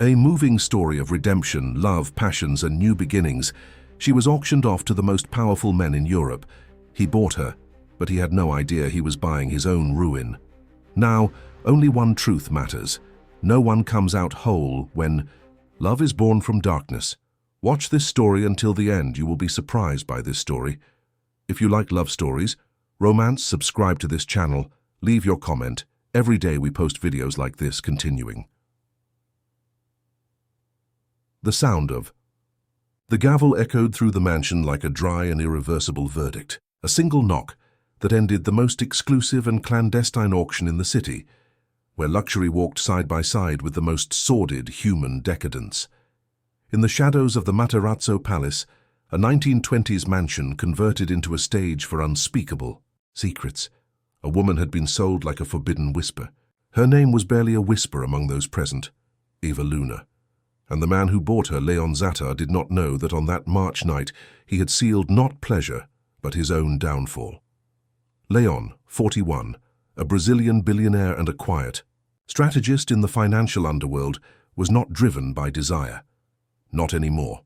A moving story of redemption, love, passions, and new beginnings. She was auctioned off to the most powerful men in Europe. He bought her, but he had no idea he was buying his own ruin. Now, only one truth matters. No one comes out whole when love is born from darkness. Watch this story until the end. You will be surprised by this story. If you like love stories, romance, subscribe to this channel, leave your comment. Every day we post videos like this continuing. The sound of. The gavel echoed through the mansion like a dry and irreversible verdict. A single knock that ended the most exclusive and clandestine auction in the city, where luxury walked side by side with the most sordid human decadence. In the shadows of the Matarazzo Palace, a 1920s mansion converted into a stage for unspeakable secrets. A woman had been sold like a forbidden whisper. Her name was barely a whisper among those present, Eva Luna. And the man who bought her, Leon Zatar, did not know that on that March night he had sealed not pleasure, but his own downfall. Leon, 41, a Brazilian billionaire and a quiet strategist in the financial underworld, was not driven by desire. Not anymore.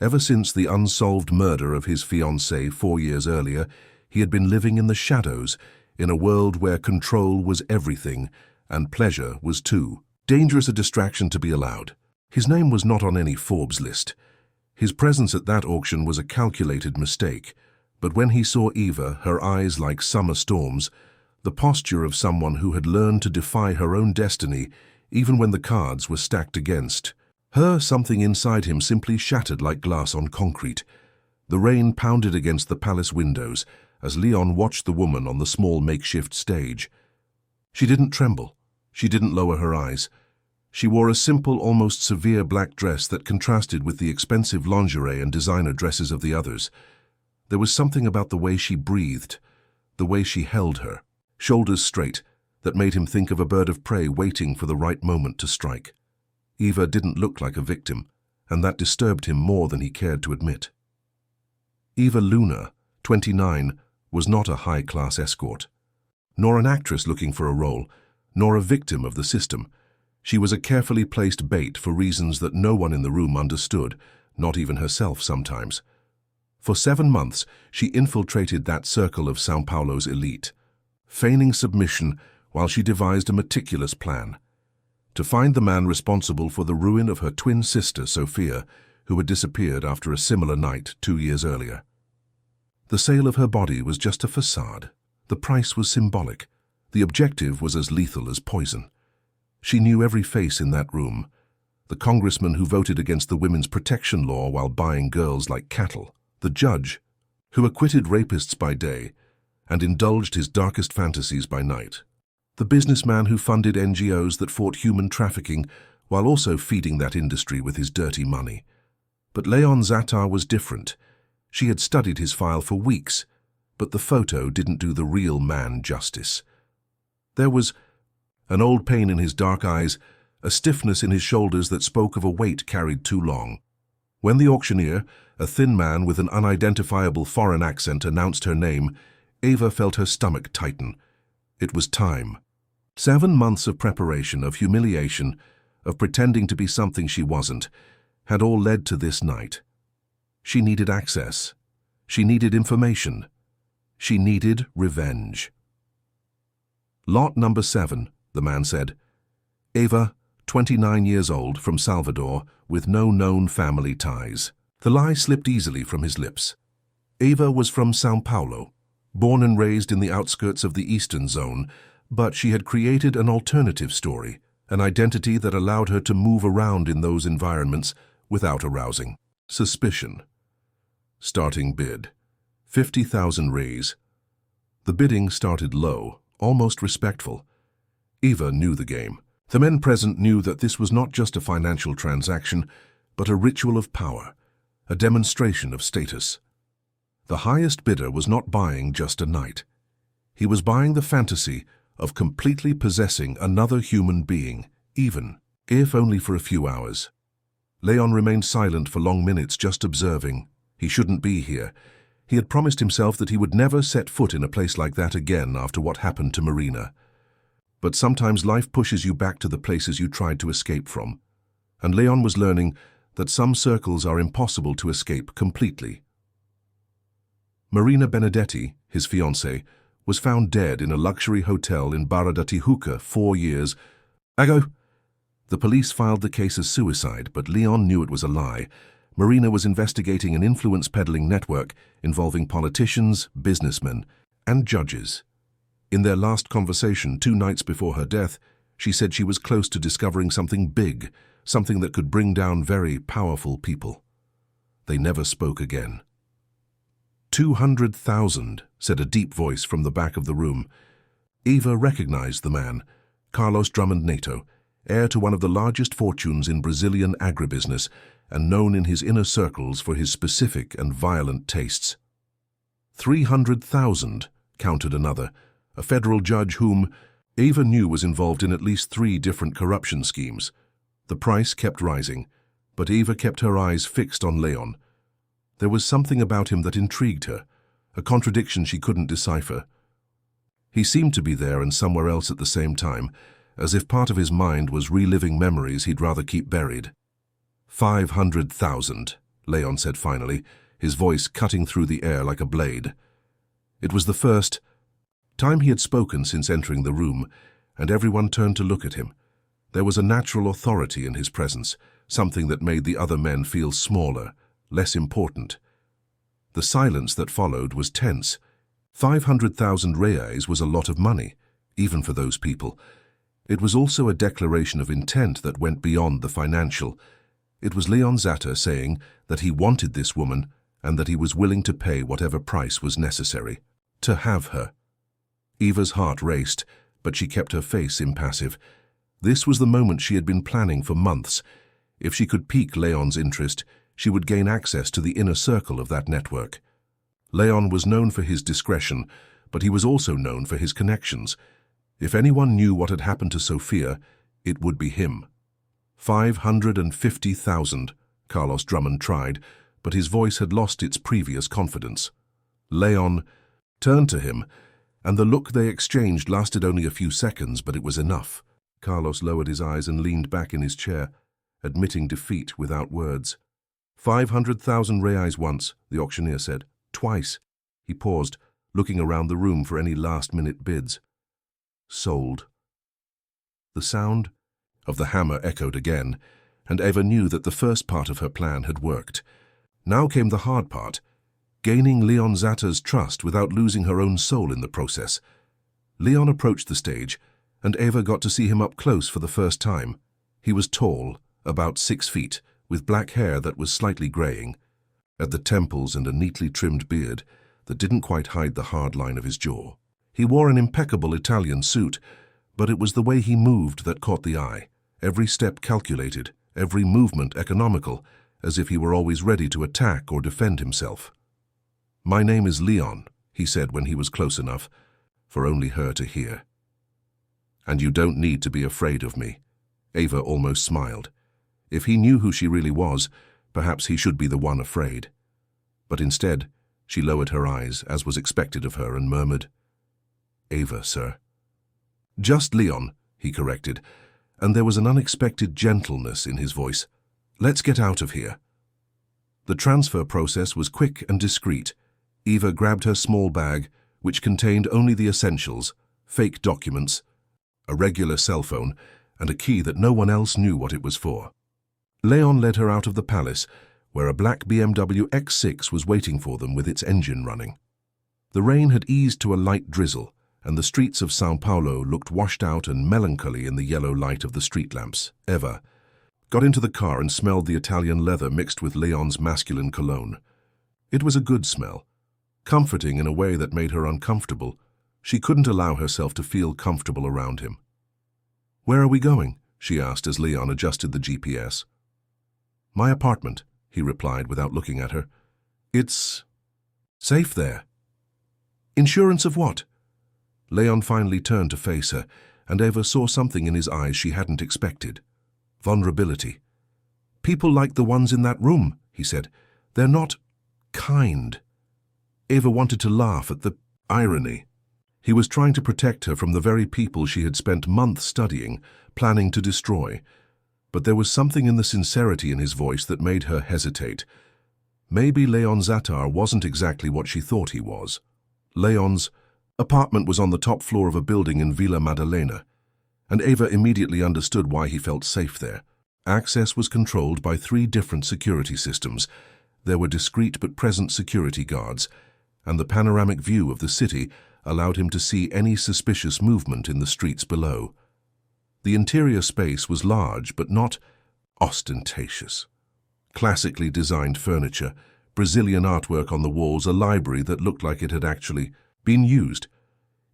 Ever since the unsolved murder of his fiancée 4 years earlier, he had been living in the shadows, in a world where control was everything and pleasure was too dangerous a distraction to be allowed. His name was not on any Forbes list. His presence at that auction was a calculated mistake. But when he saw Eva, her eyes like summer storms, the posture of someone who had learned to defy her own destiny, even when the cards were stacked against her, something inside him simply shattered like glass on concrete. The rain pounded against the palace windows as Leon watched the woman on the small makeshift stage. She didn't tremble. She didn't lower her eyes. She wore a simple, almost severe black dress that contrasted with the expensive lingerie and designer dresses of the others. There was something about the way she breathed, the way she held her, shoulders straight, that made him think of a bird of prey waiting for the right moment to strike. Eva didn't look like a victim, and that disturbed him more than he cared to admit. Eva Luna, 29, was not a high-class escort, nor an actress looking for a role, nor a victim of the system. She was a carefully placed bait for reasons that no one in the room understood, not even herself sometimes. For 7 months, she infiltrated that circle of São Paulo's elite, feigning submission while she devised a meticulous plan to find the man responsible for the ruin of her twin sister, Sophia, who had disappeared after a similar night 2 years earlier. The sale of her body was just a facade. The price was symbolic. The objective was as lethal as poison. She knew every face in that room. The congressman who voted against the women's protection law while buying girls like cattle. The judge who acquitted rapists by day and indulged his darkest fantasies by night. The businessman who funded NGOs that fought human trafficking while also feeding that industry with his dirty money. But Leon Zatar was different. She had studied his file for weeks, but the photo didn't do the real man justice. There was an old pain in his dark eyes, a stiffness in his shoulders that spoke of a weight carried too long. When the auctioneer, a thin man with an unidentifiable foreign accent, announced her name, Eva felt her stomach tighten. It was time. 7 months of preparation, of humiliation, of pretending to be something she wasn't, had all led to this night. She needed access. She needed information. She needed revenge. Lot number 7, the man said. Eva, 29 years old, from Salvador, with no known family ties. The lie slipped easily from his lips. Eva was from São Paulo, born and raised in the outskirts of the Eastern Zone, but she had created an alternative story, an identity that allowed her to move around in those environments without arousing suspicion. Starting bid, 50,000 reais. The bidding started low, almost respectful. Eva knew the game. The men present knew that this was not just a financial transaction, but a ritual of power, a demonstration of status. The highest bidder was not buying just a night. He was buying the fantasy of completely possessing another human being, even if only for a few hours. Leon remained silent for long minutes, just observing. He shouldn't be here. He had promised himself that he would never set foot in a place like that again after what happened to Marina. But sometimes life pushes you back to the places you tried to escape from. and Leon was learning that some circles are impossible to escape completely. Marina Benedetti, his fiancée, was found dead in a luxury hotel in Barra da Tijuca 4 years ago. The police filed the case as suicide, but Leon knew it was a lie. Marina was investigating an influence peddling network involving politicians, businessmen, and judges. In their last conversation 2 nights before her death, she said she was close to discovering something big, something that could bring down very powerful people. They never spoke again. 200,000, said a deep voice from the back of the room. Eva recognized the man, Carlos Drummond Neto, heir to one of the largest fortunes in Brazilian agribusiness and known in his inner circles for his specific and violent tastes. 300,000, countered another, a federal judge whom Eva knew was involved in at least 3 different corruption schemes. The price kept rising, but Eva kept her eyes fixed on Leon. There was something about him that intrigued her, a contradiction she couldn't decipher. He seemed to be there and somewhere else at the same time, as if part of his mind was reliving memories he'd rather keep buried. 500,000, Leon said finally, his voice cutting through the air like a blade. It was the first time he had spoken since entering the room, and everyone turned to look at him. There was a natural authority in his presence, something that made the other men feel smaller, less important. The silence that followed was tense. 500,000 reais was a lot of money, even for those people. It was also a declaration of intent that went beyond the financial. It was Leon Zatter saying that he wanted this woman and that he was willing to pay whatever price was necessary to have her. Eva's heart raced, but she kept her face impassive. This was the moment she had been planning for months. If she could pique Leon's interest, she would gain access to the inner circle of that network. Leon was known for his discretion, but he was also known for his connections. If anyone knew what had happened to Sophia, it would be him. 550,000, Carlos Drummond tried, but his voice had lost its previous confidence. Leon turned to him, and the look they exchanged lasted only a few seconds, but it was enough. Carlos lowered his eyes and leaned back in his chair, admitting defeat without words. 500,000 reais once, the auctioneer said. Twice. He paused, looking around the room for any last-minute bids. Sold. The sound of the hammer echoed again, and Eva knew that the first part of her plan had worked. Now came the hard part, gaining Leon Zatter's trust without losing her own soul in the process. Leon approached the stage, and Eva got to see him up close for the first time. He was tall, about 6 feet, with black hair that was slightly graying at the temples and a neatly trimmed beard that didn't quite hide the hard line of his jaw. He wore an impeccable Italian suit, but it was the way he moved that caught the eye, every step calculated, every movement economical, as if he were always ready to attack or defend himself. "My name is Leon," he said when he was close enough for only her to hear. "And you don't need to be afraid of me." Eva almost smiled. If he knew who she really was, perhaps he should be the one afraid. But instead, she lowered her eyes, as was expected of her, and murmured, "Eva, sir." "Just Leon," he corrected, and there was an unexpected gentleness in his voice. "Let's get out of here." The transfer process was quick and discreet. Eva grabbed her small bag, which contained only the essentials, fake documents, a regular cell phone, and a key that no one else knew what it was for. Leon led her out of the palace, where a black BMW X6 was waiting for them with its engine running. The rain had eased to a light drizzle, and the streets of São Paulo looked washed out and melancholy in the yellow light of the street lamps. Eva got into the car and smelled the Italian leather mixed with Leon's masculine cologne. It was a good smell, comforting in a way that made her uncomfortable. She couldn't allow herself to feel comfortable around him. "Where are we going?" she asked as Leon adjusted the GPS. "My apartment," he replied without looking at her. "It's safe there." "Insurance of what?" Leon finally turned to face her, and Eva saw something in his eyes she hadn't expected. Vulnerability. "People like the ones in that room," he said. "They're not kind." Eva wanted to laugh at the irony. He was trying to protect her from the very people she had spent months studying, planning to destroy. But there was something in the sincerity in his voice that made her hesitate. Maybe Leon Zatar wasn't exactly what she thought he was. Leon's apartment was on the top floor of a building in Villa Madalena, and Eva immediately understood why he felt safe there. Access was controlled by 3 different security systems. There were discreet but present security guards, and the panoramic view of the city allowed him to see any suspicious movement in the streets below. The interior space was large but not ostentatious. Classically designed furniture, Brazilian artwork on the walls, a library that looked like it had actually been used.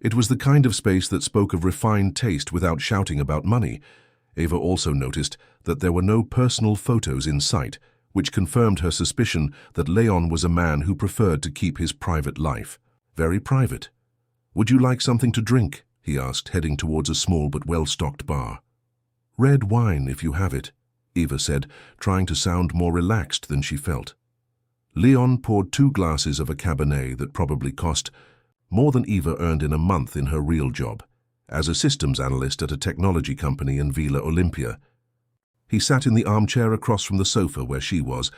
It was the kind of space that spoke of refined taste without shouting about money. Eva also noticed that there were no personal photos in sight, which confirmed her suspicion that Leon was a man who preferred to keep his private life very private. "Would you like something to drink?" he asked, heading towards a small but well-stocked bar. "Red wine, if you have it," Eva said, trying to sound more relaxed than she felt. Leon poured 2 glasses of a Cabernet that probably cost more than Eva earned in a month in her real job, as a systems analyst at a technology company in Villa Olympia. He sat in the armchair across from the sofa where she was,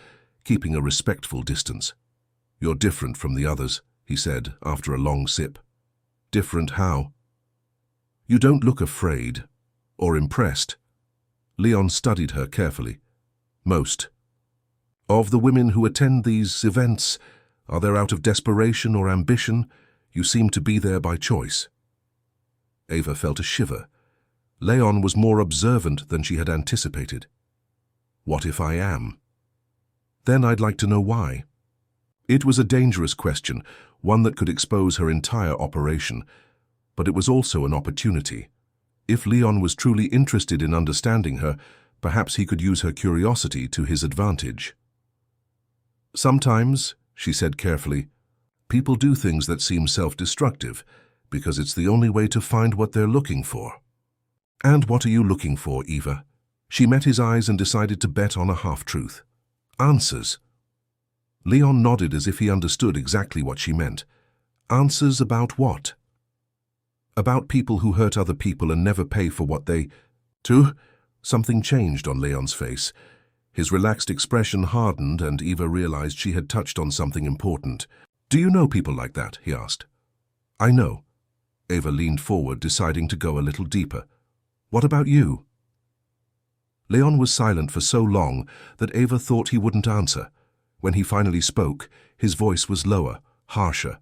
keeping a respectful distance. "You're different from the others," he said after a long sip. "Different how?" "You don't look afraid or impressed." Leon studied her carefully. "Most of the women who attend these events, are they out of desperation or ambition? You seem to be there by choice." Eva felt a shiver. Leon was more observant than she had anticipated. "What if I am?" "Then I'd like to know why." It was a dangerous question, one that could expose her entire operation, but it was also an opportunity. If Leon was truly interested in understanding her, perhaps he could use her curiosity to his advantage. "Sometimes," she said carefully, "people do things that seem self-destructive, because it's the only way to find what they're looking for." "And what are you looking for, Eva?" She met his eyes and decided to bet on a half-truth. "Answers." Leon nodded as if he understood exactly what she meant. "Answers about what?" "About people who hurt other people and never pay for what they do." Something changed on Leon's face. His relaxed expression hardened, and Eva realized she had touched on something important. "Do you know people like that?" he asked. "I know." Eva leaned forward, deciding to go a little deeper. "What about you?" Leon was silent for so long that Eva thought he wouldn't answer. When he finally spoke, his voice was lower, harsher.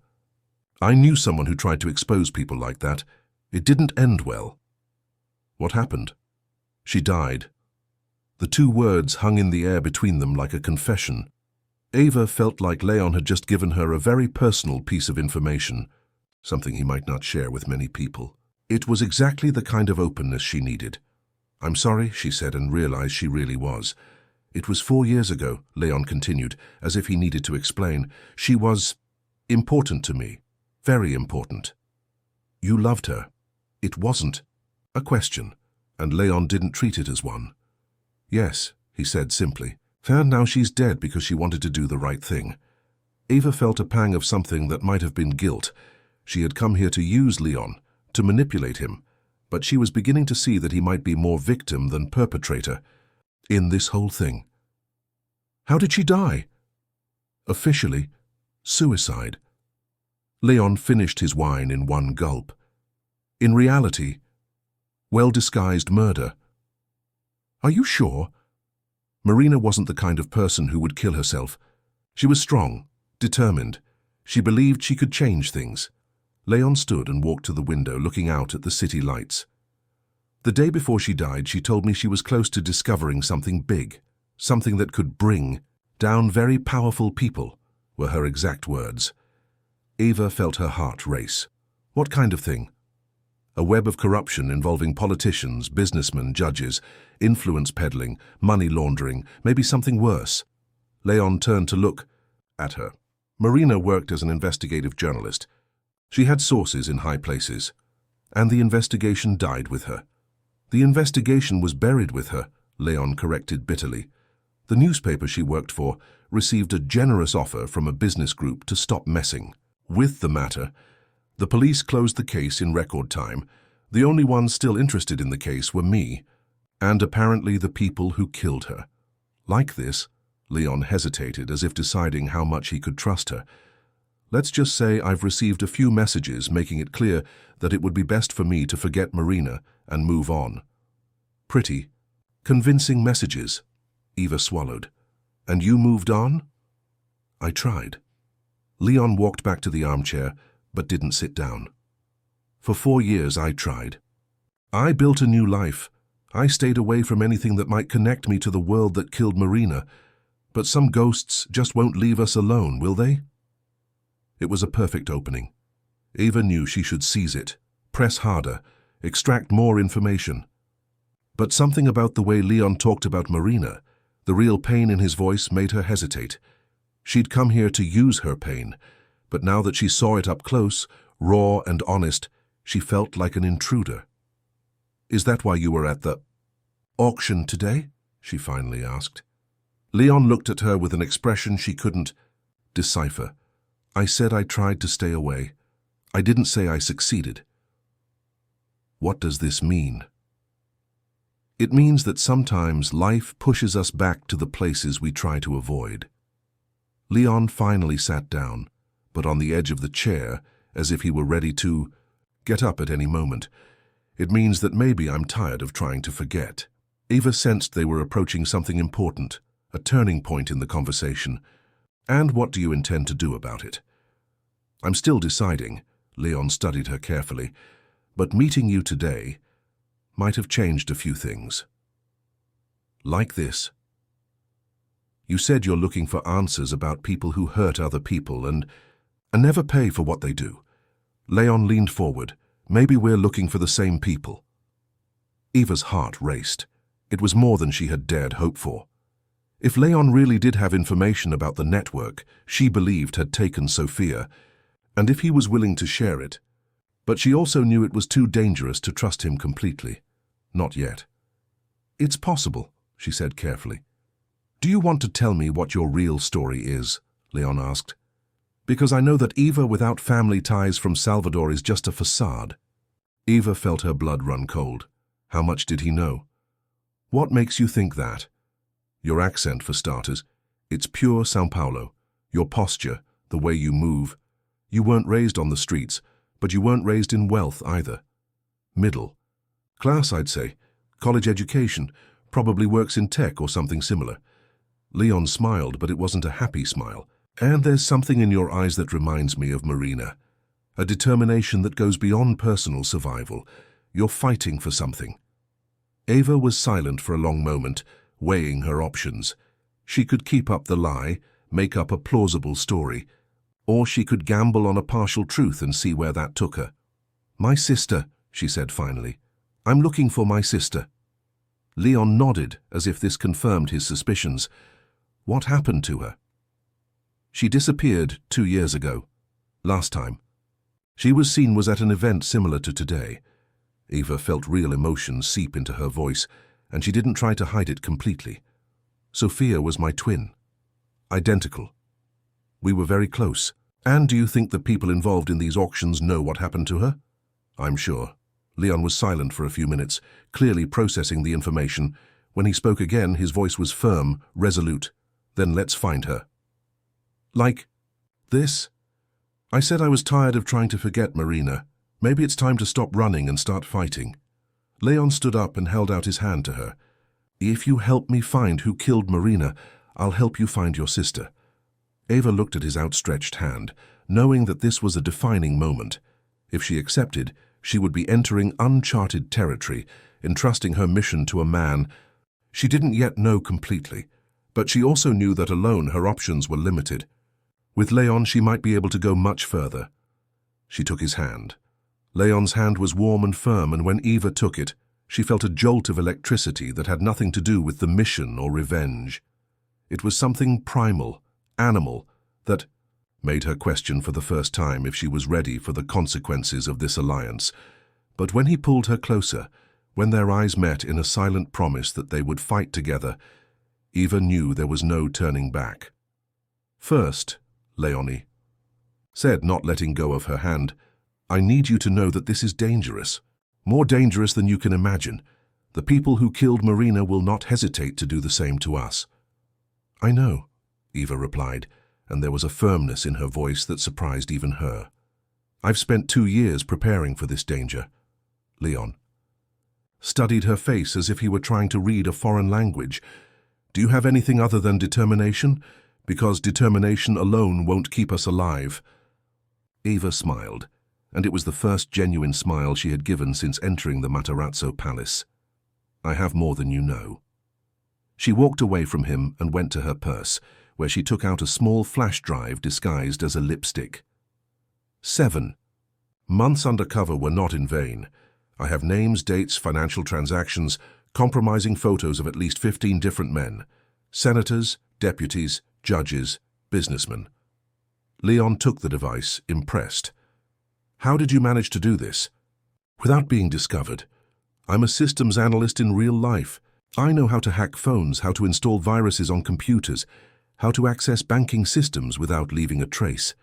"I knew someone who tried to expose people like that. It didn't end well." "What happened?" "She died." The 2 words hung in the air between them like a confession. Eva felt like Leon had just given her a very personal piece of information, something he might not share with many people. It was exactly the kind of openness she needed. "I'm sorry," she said, and realized she really was. "It was 4 years ago," Leon continued, as if he needed to explain. "She was important to me. Very important." "You loved her." It wasn't a question, and Leon didn't treat it as one. "Yes," he said simply. "And now she's dead because she wanted to do the right thing." Eva felt a pang of something that might have been guilt. She had come here to use Leon, to manipulate him, but she was beginning to see that he might be more victim than perpetrator in this whole thing. "How did she die?" "Officially, suicide." Leon finished his wine in one gulp. "In reality, well-disguised murder." "Are you sure?" Marina wasn't the kind of person who would kill herself. She was strong, determined. She believed she could change things. Leon stood and walked to the window, looking out at the city lights. "The day before she died, she told me she was close to discovering something big, something that could bring down very powerful people," were her exact words. Eva felt her heart race. "What kind of thing?" "A web of corruption involving politicians, businessmen, judges, influence peddling, money laundering, maybe something worse." Leon turned to look at her. Marina worked as an investigative journalist. She had sources in high places, and the investigation died with her. "The investigation was buried with her," Leon corrected bitterly. "The newspaper she worked for received a generous offer from a business group to stop messing with the matter. The police closed the case in record time. The only ones still interested in the case were me. And apparently the people who killed her. Like this, Leon hesitated as if deciding how much he could trust her. Let's just say I've received a few messages making it clear that it would be best for me to forget Marina and move on. Pretty, convincing messages. Eva swallowed. And you moved on? I tried. Leon walked back to the armchair, but didn't sit down. For 4 years I tried. I built a new life. I stayed away from anything that might connect me to the world that killed Marina. But some ghosts just won't leave us alone, will they? It was a perfect opening. Eva knew she should seize it, press harder, extract more information. But something about the way Leon talked about Marina, the real pain in his voice, made her hesitate. She'd come here to use her pain, but now that she saw it up close, raw and honest, she felt like an intruder. Is that why you were at the auction today? She finally asked. Leon looked at her with an expression she couldn't decipher. I said I tried to stay away. I didn't say I succeeded. What does this mean? It means that sometimes life pushes us back to the places we try to avoid. Leon finally sat down, but on the edge of the chair, as if he were ready to get up at any moment. It means that maybe I'm tired of trying to forget. Eva sensed they were approaching something important, a turning point in the conversation. And what do you intend to do about it? I'm still deciding, Leon studied her carefully, but meeting you today might have changed a few things. Like this. You said you're looking for answers about people who hurt other people and never pay for what they do. Leon leaned forward. Maybe we're looking for the same people. Eva's heart raced. It was more than she had dared hope for. If Leon really did have information about the network she believed had taken Sophia, and if he was willing to share it, but she also knew it was too dangerous to trust him completely. Not yet. It's possible, she said carefully. Do you want to tell me what your real story is? Leon asked. Because I know that Eva without family ties from Salvador is just a facade. Eva felt her blood run cold. How much did he know? What makes you think that? Your accent, for starters. It's pure São Paulo. Your posture, the way you move. You weren't raised on the streets, but you weren't raised in wealth either. Middle class, I'd say. College education. Probably works in tech or something similar. Leon smiled, but it wasn't a happy smile. And there's something in your eyes that reminds me of Marina. A determination that goes beyond personal survival. You're fighting for something. Eva was silent for a long moment, weighing her options. She could keep up the lie, make up a plausible story, or she could gamble on a partial truth and see where that took her. My sister, she said finally. I'm looking for my sister. Leon nodded as if this confirmed his suspicions. What happened to her? She disappeared 2 years ago. Last time. She was seen was at an event similar to today. Eva felt real emotion seep into her voice, and she didn't try to hide it completely. Sophia was my twin. Identical. We were very close. And do you think the people involved in these auctions know what happened to her? I'm sure. Leon was silent for a few minutes, clearly processing the information. When he spoke again, his voice was firm, resolute. Then let's find her. Like this? I said I was tired of trying to forget Marina. Maybe it's time to stop running and start fighting. Leon stood up and held out his hand to her. If you help me find who killed Marina, I'll help you find your sister. Eva looked at his outstretched hand, knowing that this was a defining moment. If she accepted, she would be entering uncharted territory, entrusting her mission to a man she didn't yet know completely. But she also knew that alone her options were limited. With Leon, she might be able to go much further. She took his hand. Leon's hand was warm and firm, and when Eva took it, she felt a jolt of electricity that had nothing to do with the mission or revenge. It was something primal, animal, that made her question for the first time if she was ready for the consequences of this alliance. But when he pulled her closer, when their eyes met in a silent promise that they would fight together, Eva knew there was no turning back. First, Leonie said, not letting go of her hand, I need you to know that this is dangerous. More dangerous than you can imagine. The people who killed Marina will not hesitate to do the same to us." "I know," Eva replied, and there was a firmness in her voice that surprised even her. "I've spent 2 years preparing for this danger." Leon studied her face as if he were trying to read a foreign language. "Do you have anything other than determination? Because determination alone won't keep us alive." Eva smiled, and it was the first genuine smile she had given since entering the Matarazzo Palace. "I have more than you know." She walked away from him and went to her purse, where she took out a small flash drive disguised as a lipstick. 7 months undercover were not in vain. I have names, dates, financial transactions, compromising photos of at least 15 different men. Senators, deputies, judges, businessmen. Leon took the device, impressed. "How did you manage to do this?" "Without being discovered. I'm a systems analyst in real life. I know how to hack phones, how to install viruses on computers, how to access banking systems without leaving a trace."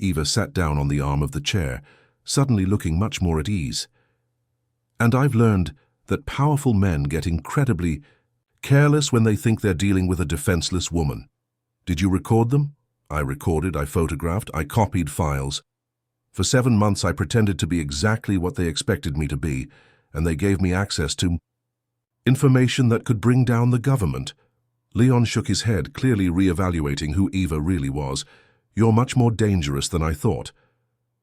Eva sat down on the arm of the chair, suddenly looking much more at ease. "And I've learned that powerful men get incredibly careless when they think they're dealing with a defenseless woman." "Did you record them?" "I recorded, I photographed, I copied files. For 7 months I pretended to be exactly what they expected me to be, and they gave me access to information that could bring down the government." Leon shook his head, clearly re-evaluating who Eva really was. "You're much more dangerous than I thought.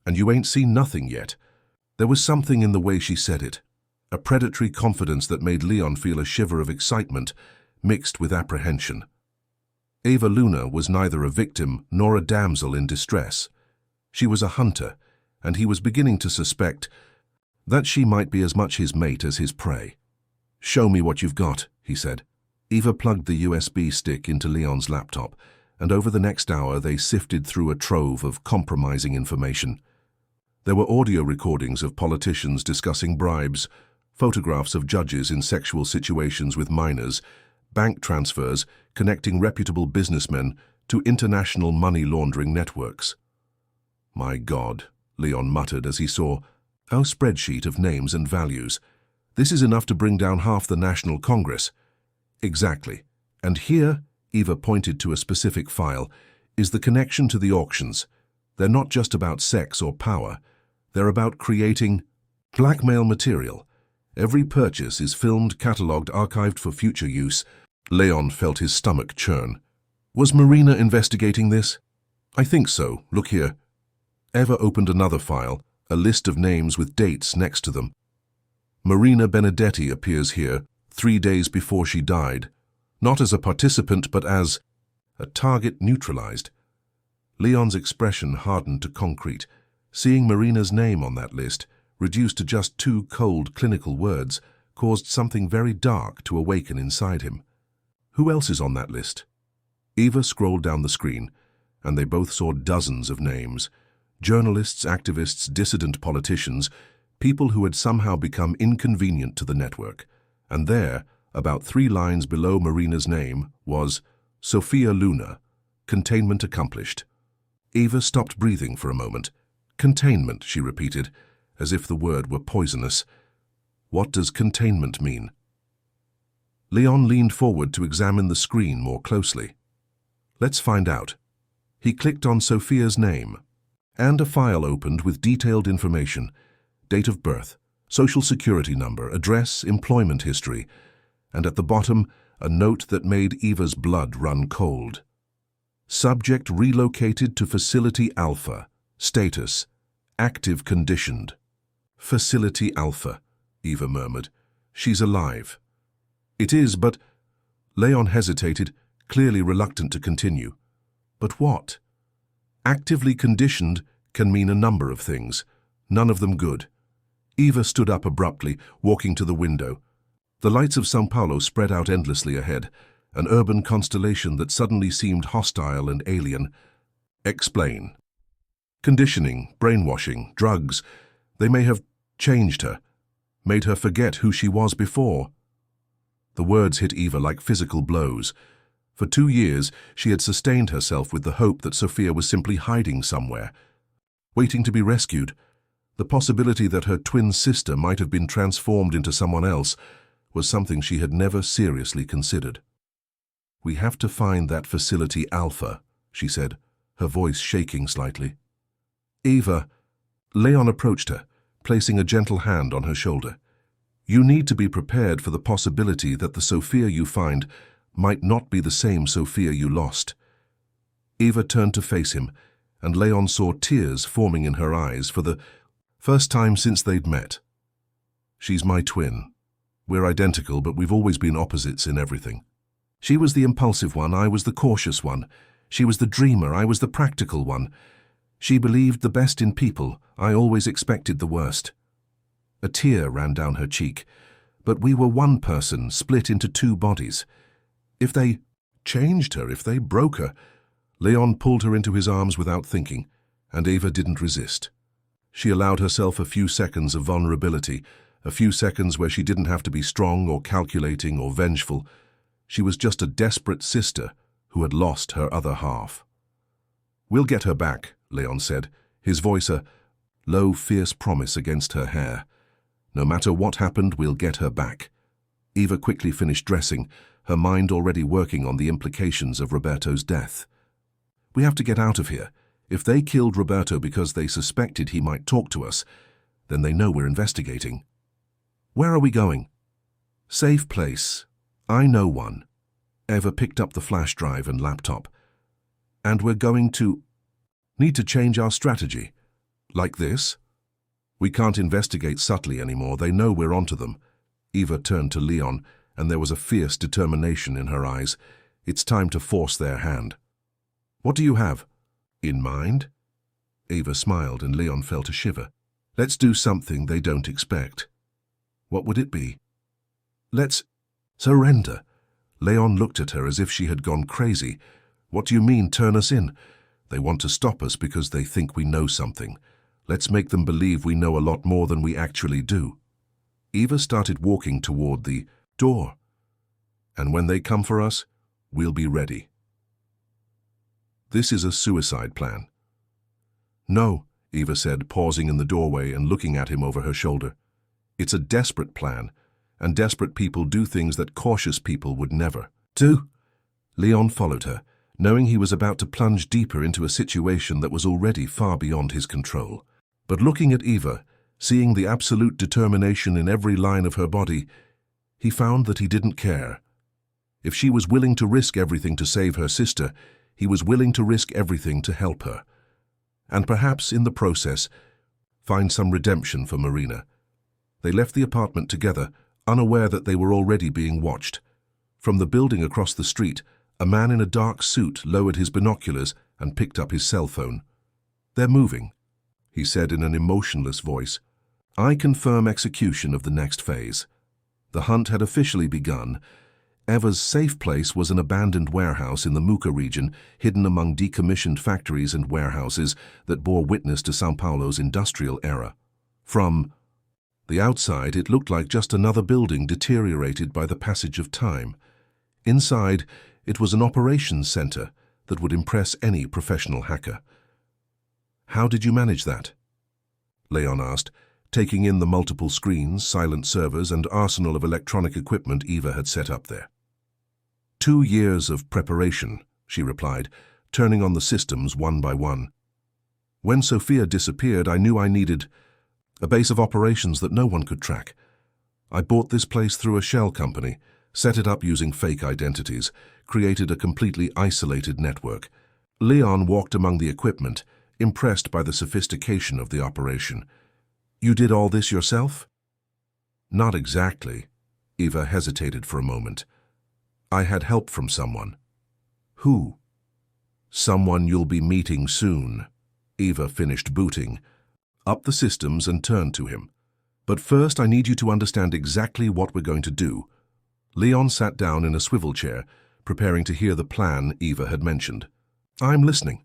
And you ain't seen nothing yet." There was something in the way she said it, a predatory confidence that made Leon feel a shiver of excitement mixed with apprehension. Eva Luna was neither a victim nor a damsel in distress. She was a hunter, and he was beginning to suspect that she might be as much his mate as his prey. "Show me what you've got," he said. Eva plugged the USB stick into Leon's laptop, and over the next hour they sifted through a trove of compromising information. There were audio recordings of politicians discussing bribes, photographs of judges in sexual situations with minors, bank transfers connecting reputable businessmen to international money laundering networks. "My God," Leon muttered as he saw our spreadsheet of names and values. "This is enough to bring down half the National Congress." "Exactly. And here," Eva pointed to a specific file, "is the connection to the auctions. They're not just about sex or power. They're about creating blackmail material. Every purchase is filmed, catalogued, archived for future use." Leon felt his stomach churn. "Was Marina investigating this?" "I think so. Look here." Eva opened another file, a list of names with dates next to them. Marina Benedetti appears here, 3 days before she died, not as a participant but as a target neutralized. Leon's expression hardened to concrete. Seeing Marina's name on that list, reduced to just 2 cold clinical words, caused something very dark to awaken inside him. Who else is on that list? Eva scrolled down the screen, and they both saw dozens of names. Journalists, activists, dissident politicians, people who had somehow become inconvenient to the network. And there, about 3 lines below Marina's name, was Sophia Luna, containment accomplished. Eva stopped breathing for a moment. "Containment," she repeated, as if the word were poisonous. "What does containment mean?" Leon leaned forward to examine the screen more closely. "Let's find out." He clicked on Sophia's name, and a file opened with detailed information: date of birth, social security number, address, employment history, and at the bottom, a note that made Eva's blood run cold. Subject relocated to Facility Alpha. Status, active conditioned. Facility Alpha, Eva murmured. "She's alive." "It is, but—" Leon hesitated, clearly reluctant to continue. "But what?" "Actively conditioned can mean a number of things, none of them good." Eva stood up abruptly, walking to the window. The lights of São Paulo spread out endlessly ahead, an urban constellation that suddenly seemed hostile and alien. "Explain." "Conditioning, brainwashing, drugs. They may have changed her, made her forget who she was before." The words hit Eva like physical blows. For 2 years, she had sustained herself with the hope that Sophia was simply hiding somewhere, waiting to be rescued. The possibility that her twin sister might have been transformed into someone else, was something she had never seriously considered. "We have to find that facility Alpha," she said, her voice shaking slightly. "Eva," Leon approached her, placing a gentle hand on her shoulder. "You need to be prepared for the possibility that the Sophia you find might not be the same Sophia you lost." Eva turned to face him, and Leon saw tears forming in her eyes for the first time since they'd met. "She's my twin. We're identical, but we've always been opposites in everything. She was the impulsive one, I was the cautious one. She was the dreamer, I was the practical one. She believed the best in people, I always expected the worst." A tear ran down her cheek. "But we were one person, split into two bodies. If they changed her, if they broke her..." Leon pulled her into his arms without thinking, and Eva didn't resist. She allowed herself a few seconds of vulnerability, a few seconds where she didn't have to be strong or calculating or vengeful. She was just a desperate sister who had lost her other half. "We'll get her back," Leon said, his voice a low, fierce promise against her hair. "No matter what happened, we'll get her back." Eva quickly finished dressing, her mind already working on the implications of Roberto's death. "We have to get out of here. If they killed Roberto because they suspected he might talk to us, then they know we're investigating." "Where are we going?" "Safe place. I know one." Eva picked up the flash drive and laptop. "And we're going to need to change our strategy." "Like this?" "We can't investigate subtly anymore. They know we're onto them." Eva turned to Leon, and there was a fierce determination in her eyes. "It's time to force their hand." "What do you have in mind?" Eva smiled, and Leon felt a shiver. "Let's do something they don't expect." "What would it be?" "Let's surrender." Leon looked at her as if she had gone crazy. "What do you mean, turn us in?" "They want to stop us because they think we know something. Let's make them believe we know a lot more than we actually do." Eva started walking toward the door. "And when they come for us, we'll be ready." "This is a suicide plan." "No," Eva said, pausing in the doorway and looking at him over her shoulder. "It's a desperate plan, and desperate people do things that cautious people would never do." Leon followed her, knowing he was about to plunge deeper into a situation that was already far beyond his control. But looking at Eva, seeing the absolute determination in every line of her body, he found that he didn't care. If she was willing to risk everything to save her sister, he was willing to risk everything to help her. And perhaps, in the process, find some redemption for Marina. They left the apartment together, unaware that they were already being watched. From the building across the street, a man in a dark suit lowered his binoculars and picked up his cell phone. "They're moving," he said in an emotionless voice. "I confirm execution of the next phase." The hunt had officially begun. Eva's safe place was an abandoned warehouse in the Muka region, hidden among decommissioned factories and warehouses that bore witness to São Paulo's industrial era. From the outside, it looked like just another building deteriorated by the passage of time. Inside, it was an operations center that would impress any professional hacker. "How did you manage that?" Leon asked, taking in the multiple screens, silent servers, and arsenal of electronic equipment Eva had set up there. 2 years of preparation," she replied, turning on the systems one by one. "When Sophia disappeared, I knew I needed a base of operations that no one could track. I bought this place through a shell company, set it up using fake identities, created a completely isolated network." Leon walked among the equipment, impressed by the sophistication of the operation. "You did all this yourself?" "Not exactly." Eva hesitated for a moment. "I had help from someone." "Who?" "Someone you'll be meeting soon." Eva finished booting up the systems and turned to him. "But first, I need you to understand exactly what we're going to do." Leon sat down in a swivel chair, preparing to hear the plan Eva had mentioned. "I'm listening."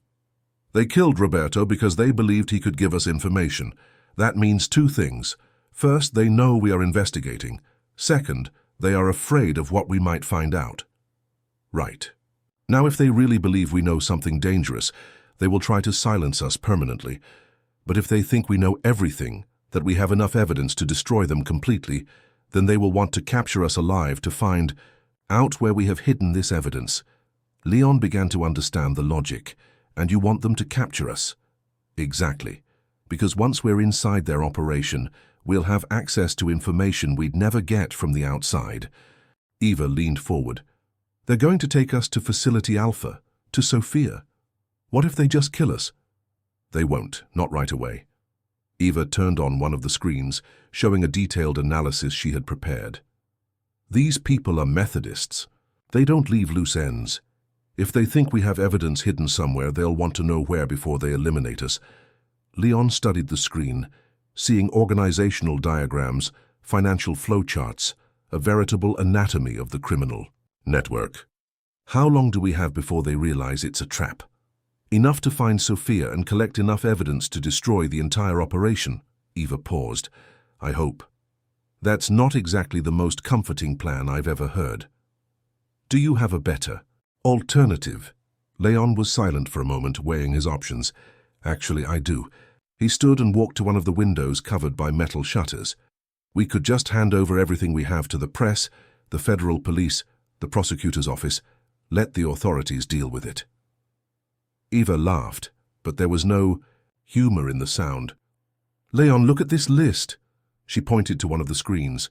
"They killed Roberto because they believed he could give us information. That means 2 things. First, they know we are investigating. Second, they are afraid of what we might find out." "Right. Now, if they really believe we know something dangerous, they will try to silence us permanently. But if they think we know everything, that we have enough evidence to destroy them completely, then they will want to capture us alive to find out where we have hidden this evidence. Leon began to understand the logic. And you want them to capture us? Exactly. Because once we're inside their operation, we'll have access to information we'd never get from the outside. Eva leaned forward. They're going to take us to Facility Alpha, to Sophia. What if they just kill us? They won't, not right away. Eva turned on one of the screens, showing a detailed analysis she had prepared. These people are Methodists. They don't leave loose ends. If they think we have evidence hidden somewhere, they'll want to know where before they eliminate us. Leon studied the screen, seeing organizational diagrams, financial flowcharts, a veritable anatomy of the criminal network. How long do we have before they realize it's a trap? Enough to find Sophia and collect enough evidence to destroy the entire operation. Eva paused. I hope. That's not exactly the most comforting plan I've ever heard. Do you have a better alternative? Leon was silent for a moment, weighing his options. Actually, I do. He stood and walked to one of the windows covered by metal shutters. We could just hand over everything we have to the press, the federal police, the prosecutor's office. Let the authorities deal with it. Eva laughed, but there was no humor in the sound. Leon, look at this list. She pointed to one of the screens.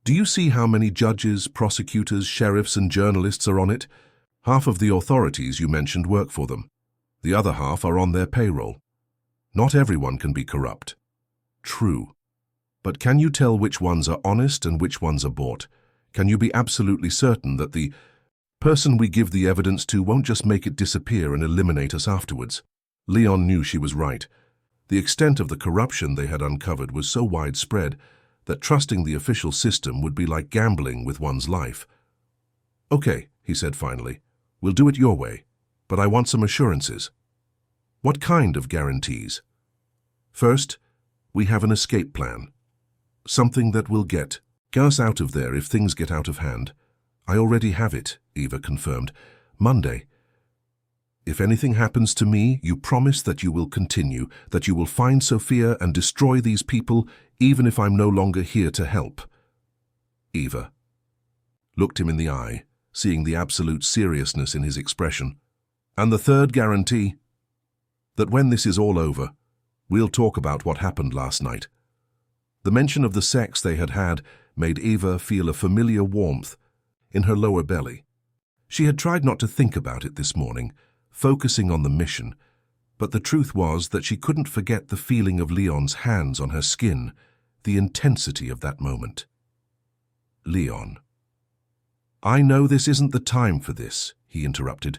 Do you see how many judges, prosecutors, sheriffs, and journalists are on it? Half of the authorities you mentioned work for them. The other half are on their payroll. Not everyone can be corrupt. True. But can you tell which ones are honest and which ones are bought? Can you be absolutely certain that the person we give the evidence to won't just make it disappear and eliminate us afterwards? Leon knew she was right. The extent of the corruption they had uncovered was so widespread that trusting the official system would be like gambling with one's life. Okay, he said finally, we'll do it your way, but I want some assurances. What kind of guarantees? First, we have an escape plan. Something that will get us out of there if things get out of hand. I already have it, Eva confirmed. Monday. If anything happens to me, you promise that you will continue, that you will find Sophia and destroy these people, even if I'm no longer here to help. Eva looked him in the eye, seeing the absolute seriousness in his expression. And the third guarantee? That when this is all over, we'll talk about what happened last night. The mention of the sex they had had made Eva feel a familiar warmth in her lower belly. She had tried not to think about it this morning, focusing on the mission, but the truth was that she couldn't forget the feeling of Leon's hands on her skin, the intensity of that moment. Leon. I know this isn't the time for this, he interrupted.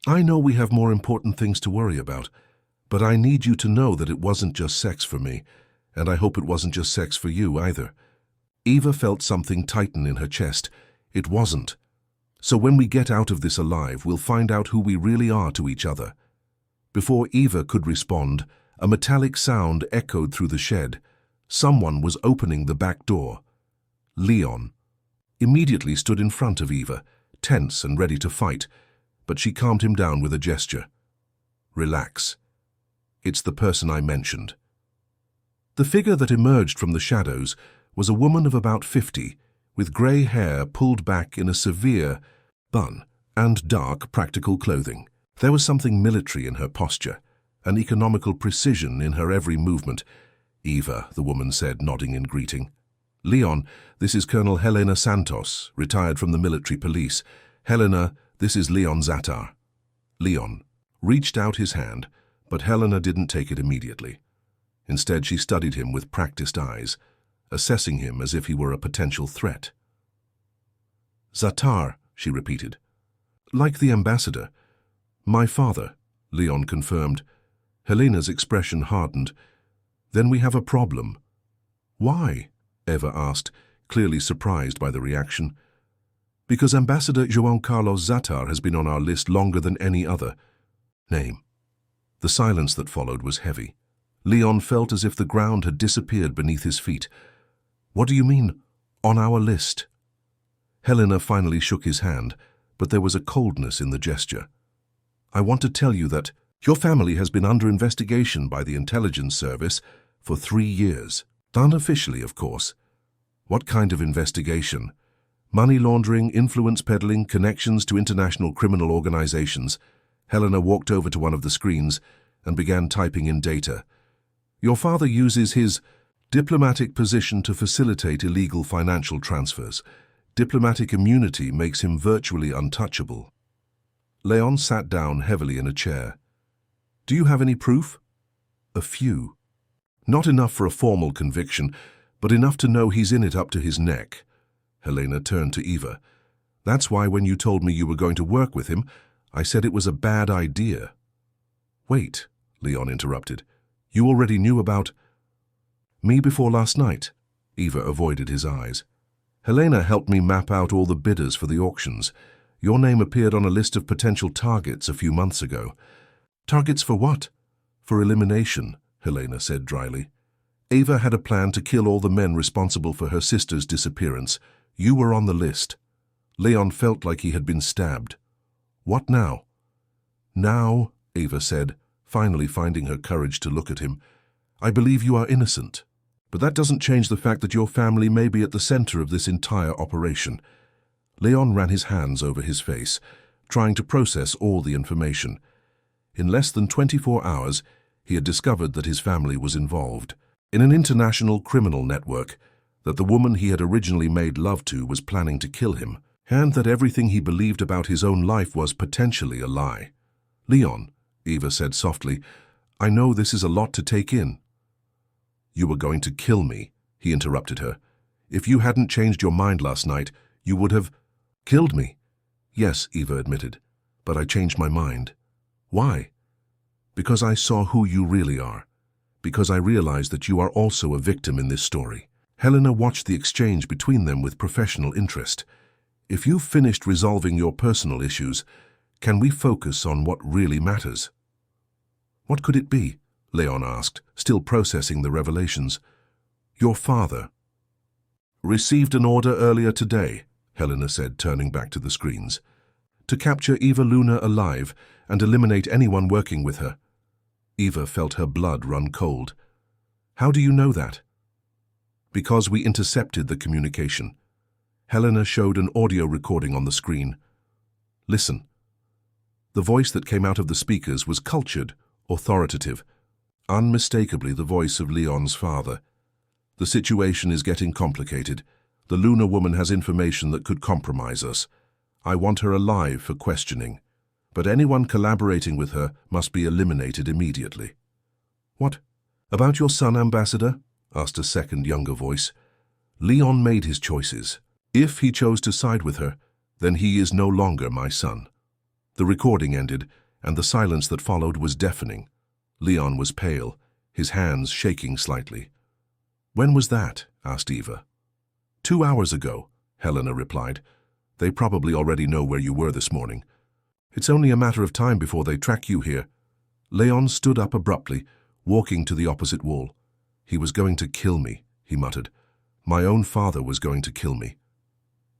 I know we have more important things to worry about, but I need you to know that it wasn't just sex for me, and I hope it wasn't just sex for you either. Eva felt something tighten in her chest. It wasn't. So when we get out of this alive, we'll find out who we really are to each other. Before Eva could respond, a metallic sound echoed through the shed. Someone was opening the back door. Leon immediately stood in front of Eva, tense and ready to fight, but she calmed him down with a gesture. Relax. It's the person I mentioned. The figure that emerged from the shadows was a woman of about 50, with grey hair pulled back in a severe bun and dark, practical clothing. There was something military in her posture, an economical precision in her every movement. Eva, the woman said, nodding in greeting. Leon, this is Colonel Helena Santos, retired from the military police. Helena, this is Leon Zatar. Leon reached out his hand, but Helena didn't take it immediately. Instead, she studied him with practiced eyes, assessing him as if he were a potential threat. Zatar, she repeated. Like the ambassador. My father, Leon confirmed. Helena's expression hardened. Then we have a problem. Why? Eva asked, clearly surprised by the reaction. Because Ambassador João Carlos Zatar has been on our list longer than any other name. The silence that followed was heavy. Leon felt as if the ground had disappeared beneath his feet. What do you mean, on our list? Helena finally shook his hand, but there was a coldness in the gesture. I want to tell you that your family has been under investigation by the intelligence service for 3 years. Unofficially, of course. What kind of investigation? Money laundering, influence peddling, connections to international criminal organizations. Helena walked over to one of the screens and began typing in data. Your father uses his diplomatic position to facilitate illegal financial transfers. Diplomatic immunity makes him virtually untouchable. Leon sat down heavily in a chair. Do you have any proof? A few. Not enough for a formal conviction, but enough to know he's in it up to his neck. Helena turned to Eva. That's why when you told me you were going to work with him, I said it was a bad idea. Wait, Leon interrupted. You already knew about me before last night? Eva avoided his eyes. Helena helped me map out all the bidders for the auctions. Your name appeared on a list of potential targets a few months ago. Targets for what? For elimination, Helena said dryly. Eva had a plan to kill all the men responsible for her sister's disappearance. You were on the list. Leon felt like he had been stabbed. What now? Now, Eva said, finally finding her courage to look at him, I believe you are innocent. But that doesn't change the fact that your family may be at the center of this entire operation. Leon ran his hands over his face, trying to process all the information. In less than 24 hours, he had discovered that his family was involved in an international criminal network, that the woman he had originally made love to was planning to kill him, and that everything he believed about his own life was potentially a lie. Leon, Eva said softly, I know this is a lot to take in. You were going to kill me, he interrupted her. If you hadn't changed your mind last night, you would have killed me. Yes, Eva admitted, but I changed my mind. Why? Because I saw who you really are. Because I realized that you are also a victim in this story. Helena watched the exchange between them with professional interest. If you've finished resolving your personal issues, can we focus on what really matters? What could it be? Leon asked, still processing the revelations. Your father. Received an order earlier today, Helena said, turning back to the screens. To capture Eva Luna alive and eliminate anyone working with her. Eva felt her blood run cold. How do you know that? Because we intercepted the communication. Helena showed an audio recording on the screen. Listen. The voice that came out of the speakers was cultured, authoritative, unmistakably the voice of Leon's father. The situation is getting complicated. The Luna woman has information that could compromise us. I want her alive for questioning, but anyone collaborating with her must be eliminated immediately. What? About your son, Ambassador? Asked a second, younger voice. Leon made his choices. If he chose to side with her, then he is no longer my son. The recording ended, and the silence that followed was deafening. Leon was pale, his hands shaking slightly. When was that? Asked Eva. 2 hours ago, Helena replied. They probably already know where you were this morning. It's only a matter of time before they track you here. Leon stood up abruptly, walking to the opposite wall. He was going to kill me, he muttered. My own father was going to kill me.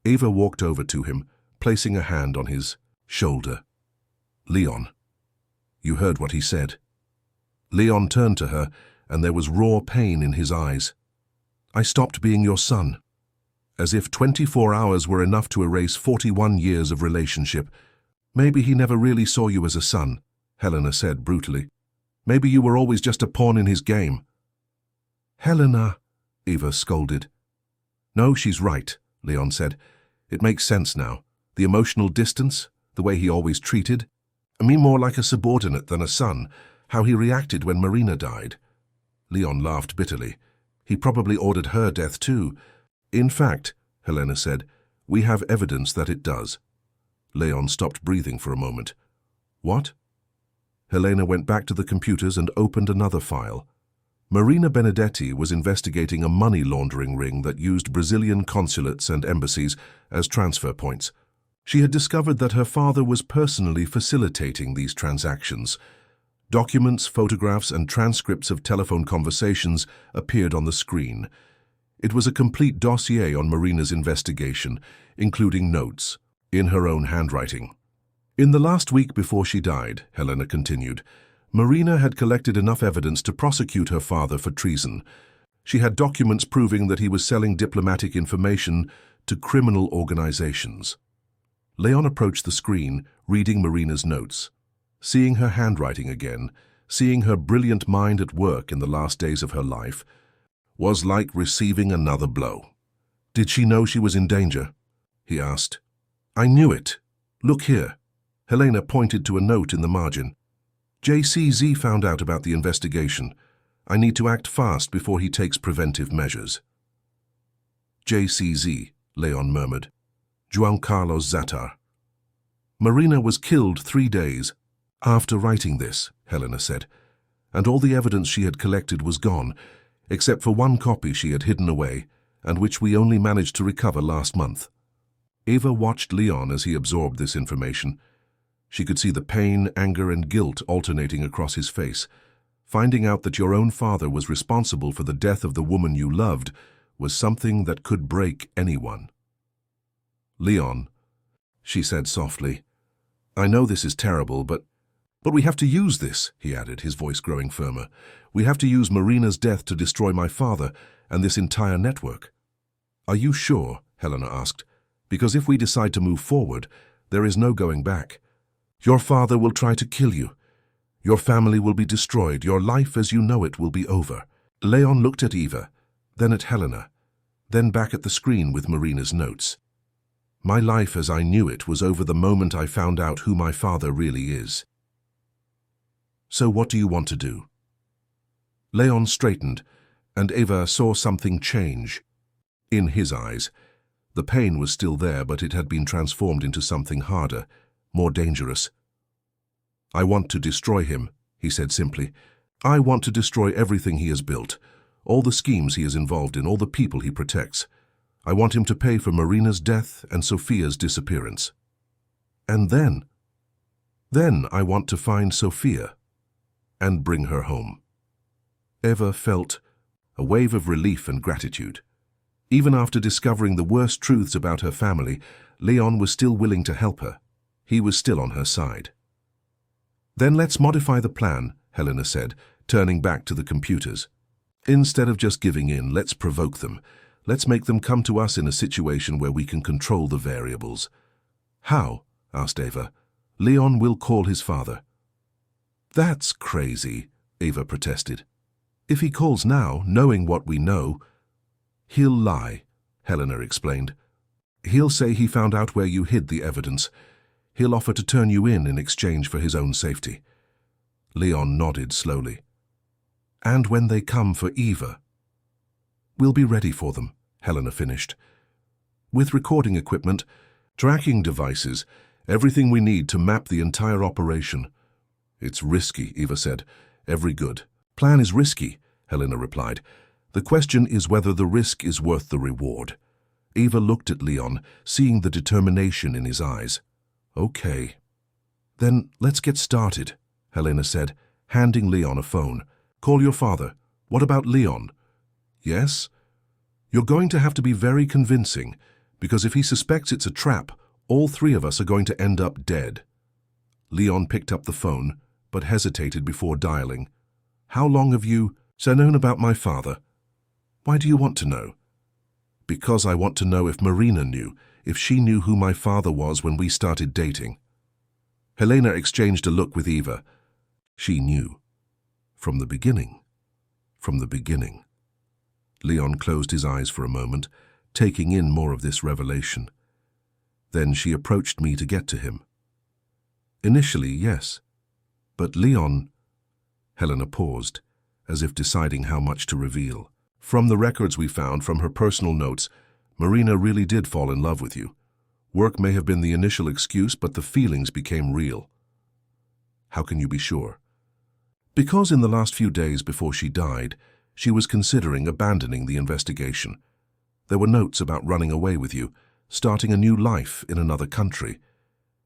Eva walked over to him, placing a hand on his shoulder. Leon. You heard what he said. Leon turned to her, and there was raw pain in his eyes. I stopped being your son. As if 24 hours were enough to erase 41 years of relationship. Maybe he never really saw you as a son, Helena said brutally. Maybe you were always just a pawn in his game. Helena, Eva scolded. No, she's right, Leon said. It makes sense now. The emotional distance, the way he always treated. Me more like a subordinate than a son, how he reacted when Marina died. Leon laughed bitterly. He probably ordered her death too. In fact, Helena said, we have evidence that it does. Leon stopped breathing for a moment. What? Helena went back to the computers and opened another file. Marina Benedetti was investigating a money laundering ring that used Brazilian consulates and embassies as transfer points. She had discovered that her father was personally facilitating these transactions. Documents, photographs, and transcripts of telephone conversations appeared on the screen. It was a complete dossier on Marina's investigation, including notes, in her own handwriting. In the last week before she died, Helena continued, Marina had collected enough evidence to prosecute her father for treason. She had documents proving that he was selling diplomatic information to criminal organizations. Leon approached the screen, reading Marina's notes. Seeing her handwriting again, seeing her brilliant mind at work in the last days of her life, was like receiving another blow. "Did she know she was in danger?" he asked. "I knew it. Look here." Helena pointed to a note in the margin. "JCZ found out about the investigation. I need to act fast before he takes preventive measures." JCZ, Leon murmured. Juan Carlos Zatar. "Marina was killed 3 days after writing this," Helena said, "and all the evidence she had collected was gone, except for one copy she had hidden away, and which we only managed to recover last month." Eva watched Leon as he absorbed this information. She could see the pain, anger, and guilt alternating across his face. Finding out that your own father was responsible for the death of the woman you loved was something that could break anyone. "Leon," she said softly, "I know this is terrible, but we have to use this," he added, his voice growing firmer. "We have to use Marina's death to destroy my father and this entire network." "Are you sure?" Helena asked. "Because if we decide to move forward, there is no going back. Your father will try to kill you. Your family will be destroyed. Your life as you know it will be over." Leon looked at Eva, then at Helena, then back at the screen with Marina's notes. "My life as I knew it was over the moment I found out who my father really is. So what do you want to do?" Leon straightened, and Eva saw something change. In his eyes, the pain was still there, but it had been transformed into something harder, more dangerous. "I want to destroy him," he said simply. "I want to destroy everything he has built, all the schemes he is involved in, all the people he protects. I want him to pay for Marina's death and Sophia's disappearance. And then I want to find Sophia and bring her home." Eva felt a wave of relief and gratitude. Even after discovering the worst truths about her family, Leon was still willing to help her. He was still on her side. "Then let's modify the plan," Helena said, turning back to the computers. "Instead of just giving in, let's provoke them. Let's make them come to us in a situation where we can control the variables." "How?" asked Eva. "Leon will call his father." "That's crazy," Eva protested. "If he calls now, knowing what we know—" "He'll lie," Helena explained. "He'll say he found out where you hid the evidence. He'll offer to turn you in exchange for his own safety." Leon nodded slowly. "And when they come for Eva?" "We'll be ready for them," Helena finished. "With recording equipment, tracking devices, everything we need to map the entire operation." "It's risky," Eva said. "Every good plan is risky," Helena replied. "The question is whether the risk is worth the reward." Eva looked at Leon, seeing the determination in his eyes. "Okay. Then let's get started," Helena said, handing Leon a phone. "Call your father. What about Leon?" "Yes? You're going to have to be very convincing, because if he suspects it's a trap, all 3 of us are going to end up dead." Leon picked up the phone, but hesitated before dialing. "How long have you known about my father?" "Why do you want to know?" "Because I want to know if Marina knew, if she knew who my father was when we started dating." Helena exchanged a look with Eva. She knew. From the beginning. From the beginning. Leon closed his eyes for a moment, taking in more of this revelation. Then she approached me to get to him. "Initially, yes. But Leon—" Helena paused, as if deciding how much to reveal. "From the records we found, from her personal notes, Marina really did fall in love with you. Work may have been the initial excuse, but the feelings became real." "How can you be sure?" "Because in the last few days before she died, she was considering abandoning the investigation. There were notes about running away with you, starting a new life in another country.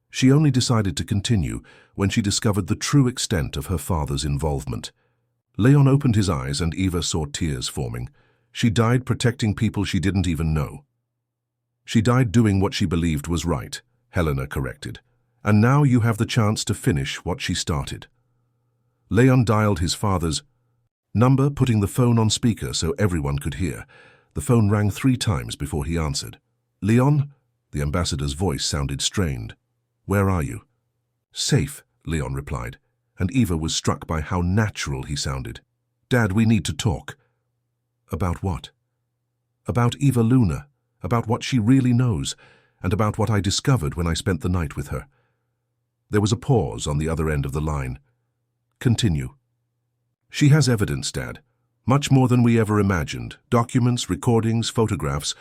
She only decided to continue when she discovered the true extent of her father's involvement." Leon opened his eyes and Eva saw tears forming. "She died protecting people she didn't even know." "She died doing what she believed was right," Helena corrected. "And now you have the chance to finish what she started." Leon dialed his father's Number, putting the phone on speaker so everyone could hear. The phone rang 3 times before he answered. Leon? The ambassador's voice sounded strained. Where are you? Safe, Leon replied, and Eva was struck by how natural he sounded. Dad, we need to talk. About what? About Eva Luna, about what she really knows, and about what I discovered when I spent the night with her. There was a pause on the other end of the line. Continue. She has evidence, Dad. Much more than we ever imagined. Documents, recordings, photographs.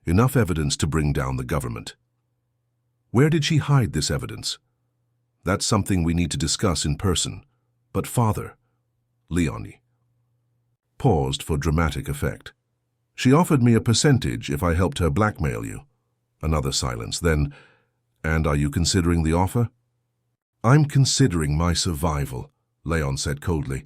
Enough evidence to bring down the government. Where did she hide this evidence? That's something we need to discuss in person. But Father, Leonie paused for dramatic effect. She offered me a percentage if I helped her blackmail you. Another silence. Then, and are you considering the offer? I'm considering my survival, Leon said coldly.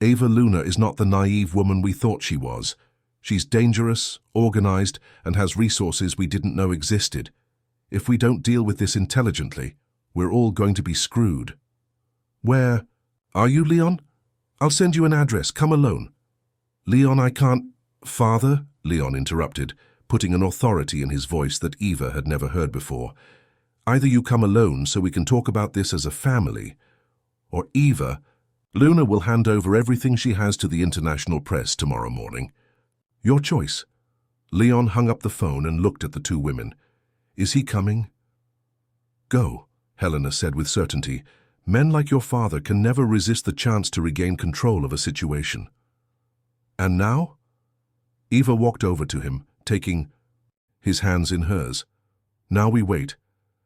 Eva Luna is not the naive woman we thought she was. She's dangerous, organized, and has resources we didn't know existed. If we don't deal with this intelligently, we're all going to be screwed. Where are you, Leon? I'll send you an address. Come alone. Leon, I can't... Father, Leon interrupted, putting an authority in his voice that Eva had never heard before. Either you come alone so we can talk about this as a family, or Eva, Luna will hand over everything she has to the international press tomorrow morning. Your choice. Leon hung up the phone and looked at the 2 women. Is he coming? Go, Helena said with certainty. Men like your father can never resist the chance to regain control of a situation. And now? Eva walked over to him, taking his hands in hers. Now we wait,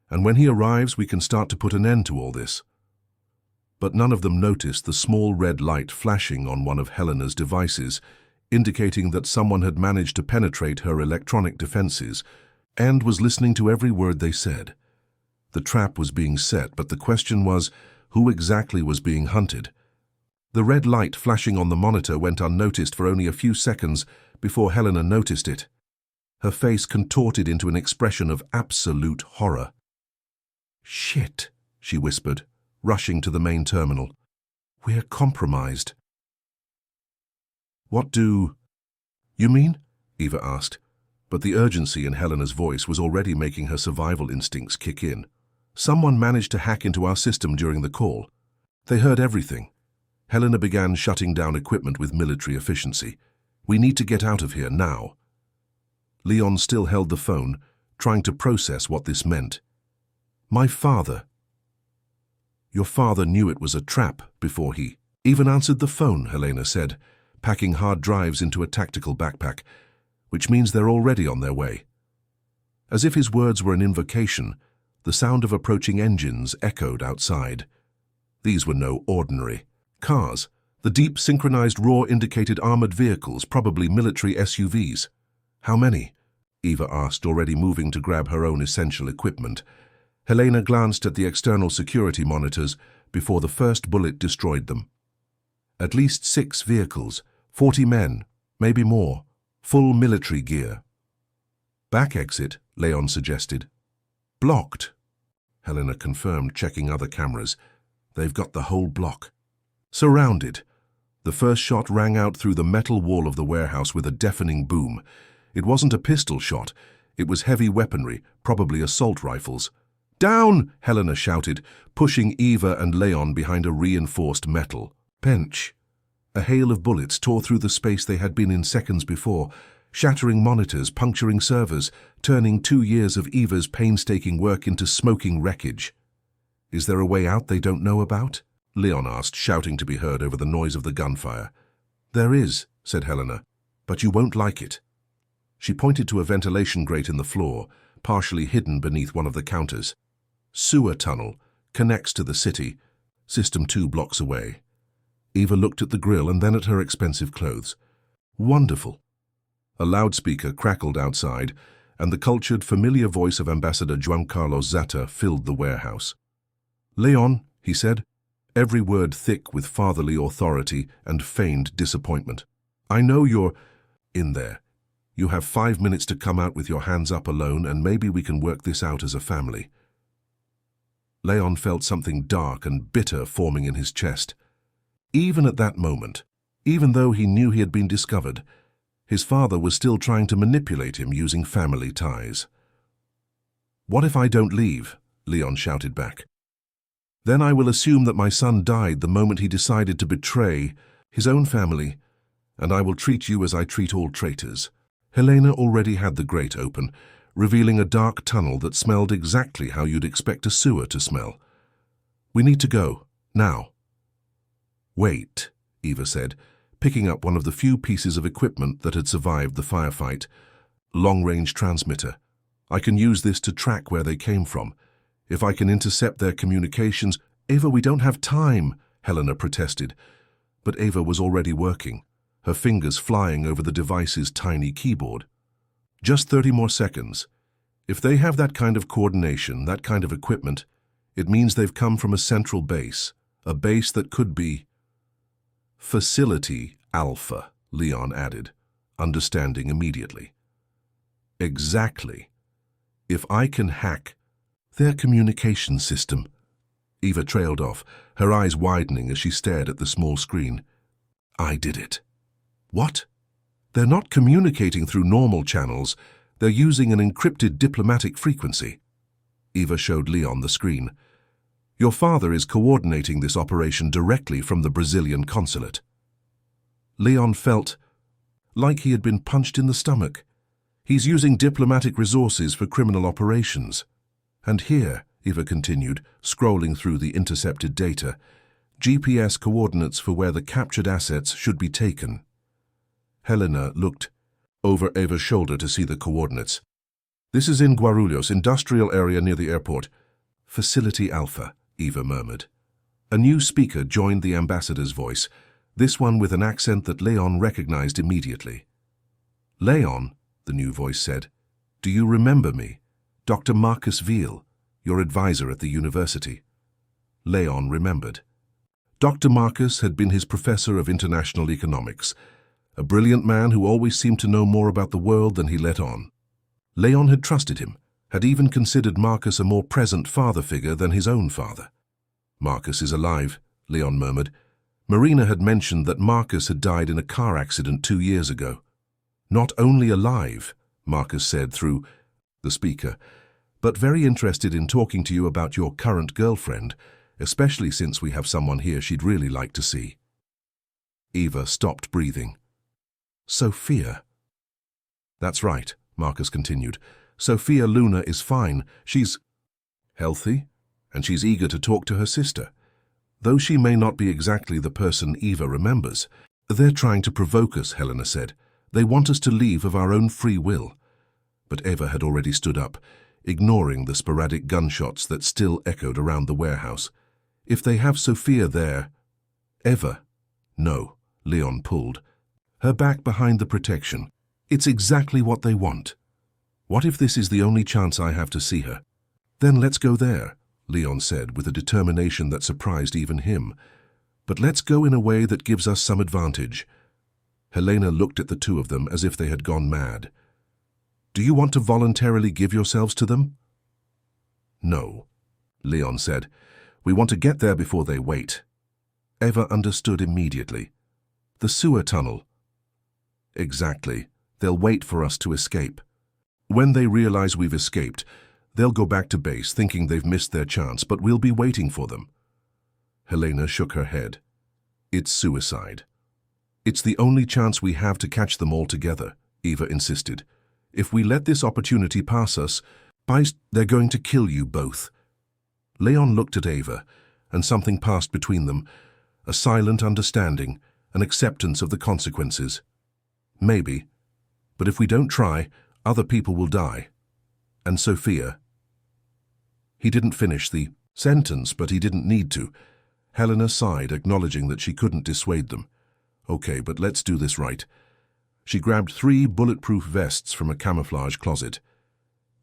and when he arrives we can start to put an end to all this. But none of them noticed the small red light flashing on one of Helena's devices, indicating that someone had managed to penetrate her electronic defenses and was listening to every word they said. The trap was being set, but the question was, who exactly was being hunted? The red light flashing on the monitor went unnoticed for only a few seconds before Helena noticed it. Her face contorted into an expression of absolute horror. Shit, she whispered, rushing to the main terminal. We're compromised. What do you mean? Eva asked, but the urgency in Helena's voice was already making her survival instincts kick in. Someone managed to hack into our system during the call. They heard everything. Helena began shutting down equipment with military efficiency. We need to get out of here now. Leon still held the phone, trying to process what this meant. My father. Your father knew it was a trap before he even answered the phone, Helena said, packing hard drives into a tactical backpack, which means they're already on their way. As if his words were an invocation, the sound of approaching engines echoed outside. These were no ordinary cars. The deep synchronized roar indicated armored vehicles, probably military SUVs. How many? Eva asked, already moving to grab her own essential equipment. Helena glanced at the external security monitors before the first bullet destroyed them. At least 6 vehicles, 40 men, maybe more, full military gear. Back exit, Leon suggested. Blocked, Helena confirmed, checking other cameras. They've got the whole block. Surrounded. The first shot rang out through the metal wall of the warehouse with a deafening boom. It wasn't a pistol shot. It was heavy weaponry, probably assault rifles. Down! Helena shouted, pushing Eva and Leon behind a reinforced metal bench. A hail of bullets tore through the space they had been in seconds before, shattering monitors, puncturing servers, turning 2 years of Eva's painstaking work into smoking wreckage. Is there a way out they don't know about? Leon asked, shouting to be heard over the noise of the gunfire. There is, said Helena, but you won't like it. She pointed to a ventilation grate in the floor, partially hidden beneath one of the counters. Sewer tunnel, connects to the city, system 2 blocks away. Eva looked at the grill and then at her expensive clothes. Wonderful. A loudspeaker crackled outside, and the cultured, familiar voice of Ambassador Juan Carlos Zata filled the warehouse. Leon, he said, every word thick with fatherly authority and feigned disappointment. I know you're in there. You have 5 minutes to come out with your hands up alone, and maybe we can work this out as a family. Leon felt something dark and bitter forming in his chest. Even at that moment, Even though he knew he had been discovered, his father was still trying to manipulate him using family ties. "What if I don't leave?" Leon shouted back. "Then I will assume that my son died the moment he decided to betray his own family, and I will treat you as I treat all traitors." Helena already had the grate open, revealing a dark tunnel that smelled exactly how you'd expect a sewer to smell. "We need to go, now." "Wait," Eva said, picking up one of the few pieces of equipment that had survived the firefight. "Long-range transmitter. I can use this to track where they came from. If I can intercept their communications—" "Eva, we don't have time," Helena protested. But Eva was already working, her fingers flying over the device's tiny keyboard. "Just 30 more seconds. If they have that kind of coordination, that kind of equipment, it means they've come from a central base, a base that could be—" "Facility Alpha," Leon added, understanding immediately. "Exactly. If I can hack their communication system—" Eva trailed off, her eyes widening as she stared at the small screen. "I did it." "What? They're not communicating through normal channels. They're using an encrypted diplomatic frequency." Eva showed Leon the screen. "Your father is coordinating this operation directly from the Brazilian consulate." Leon felt like he had been punched in the stomach. "He's using diplomatic resources for criminal operations. And here," Eva continued, scrolling through the intercepted data, "GPS coordinates for where the captured assets should be taken." Helena looked over Eva's shoulder to see the coordinates. "This is in Guarulhos, industrial area near the airport." "Facility Alpha," Eva murmured. A new speaker joined the ambassador's voice, this one with an accent that Leon recognized immediately. "Leon," the new voice said, "do you remember me? Dr. Marcus Veal, your advisor at the university." Leon remembered. Dr. Marcus had been his professor of international economics, a brilliant man who always seemed to know more about the world than he let on. Leon had trusted him, had even considered Marcus a more present father figure than his own father. "Marcus is alive," Leon murmured. Marina had mentioned that Marcus had died in a car accident 2 years ago. "Not only alive," Marcus said through the speaker, "but very interested in talking to you about your current girlfriend, especially since we have someone here she'd really like to see." Eva stopped breathing. "Sophia." "That's right," Marcus continued. "Sophia Luna is fine. She's healthy, and she's eager to talk to her sister. Though she may not be exactly the person Eva remembers." "They're trying to provoke us," Helena said. "They want us to leave of our own free will." But Eva had already stood up, ignoring the sporadic gunshots that still echoed around the warehouse. "If they have Sophia there—" "Eva." "No," Leon pulled her back behind the protection. "It's exactly what they want. What if this is the only chance I have to see her?" "Then let's go there," Leon said with a determination that surprised even him. "But let's go in a way that gives us some advantage." Helena looked at the two of them as if they had gone mad. "Do you want to voluntarily give yourselves to them?" "No," Leon said. "We want to get there before they wait." Eva understood immediately. "The sewer tunnel." "Exactly. They'll wait for us to escape. When they realize we've escaped, they'll go back to base thinking they've missed their chance, but we'll be waiting for them." Helena shook her head. "It's suicide." "It's the only chance we have to catch them all together," Eva insisted. "If we let this opportunity pass us, they're going to kill you both." Leon looked at Eva, and something passed between them, a silent understanding, an acceptance of the consequences. "Maybe, but if we don't try, other people will die. And Sophia—" He didn't finish the sentence, but he didn't need to. Helena sighed, acknowledging that she couldn't dissuade them. "Okay, but let's do this right." She grabbed 3 bulletproof vests from a camouflage closet.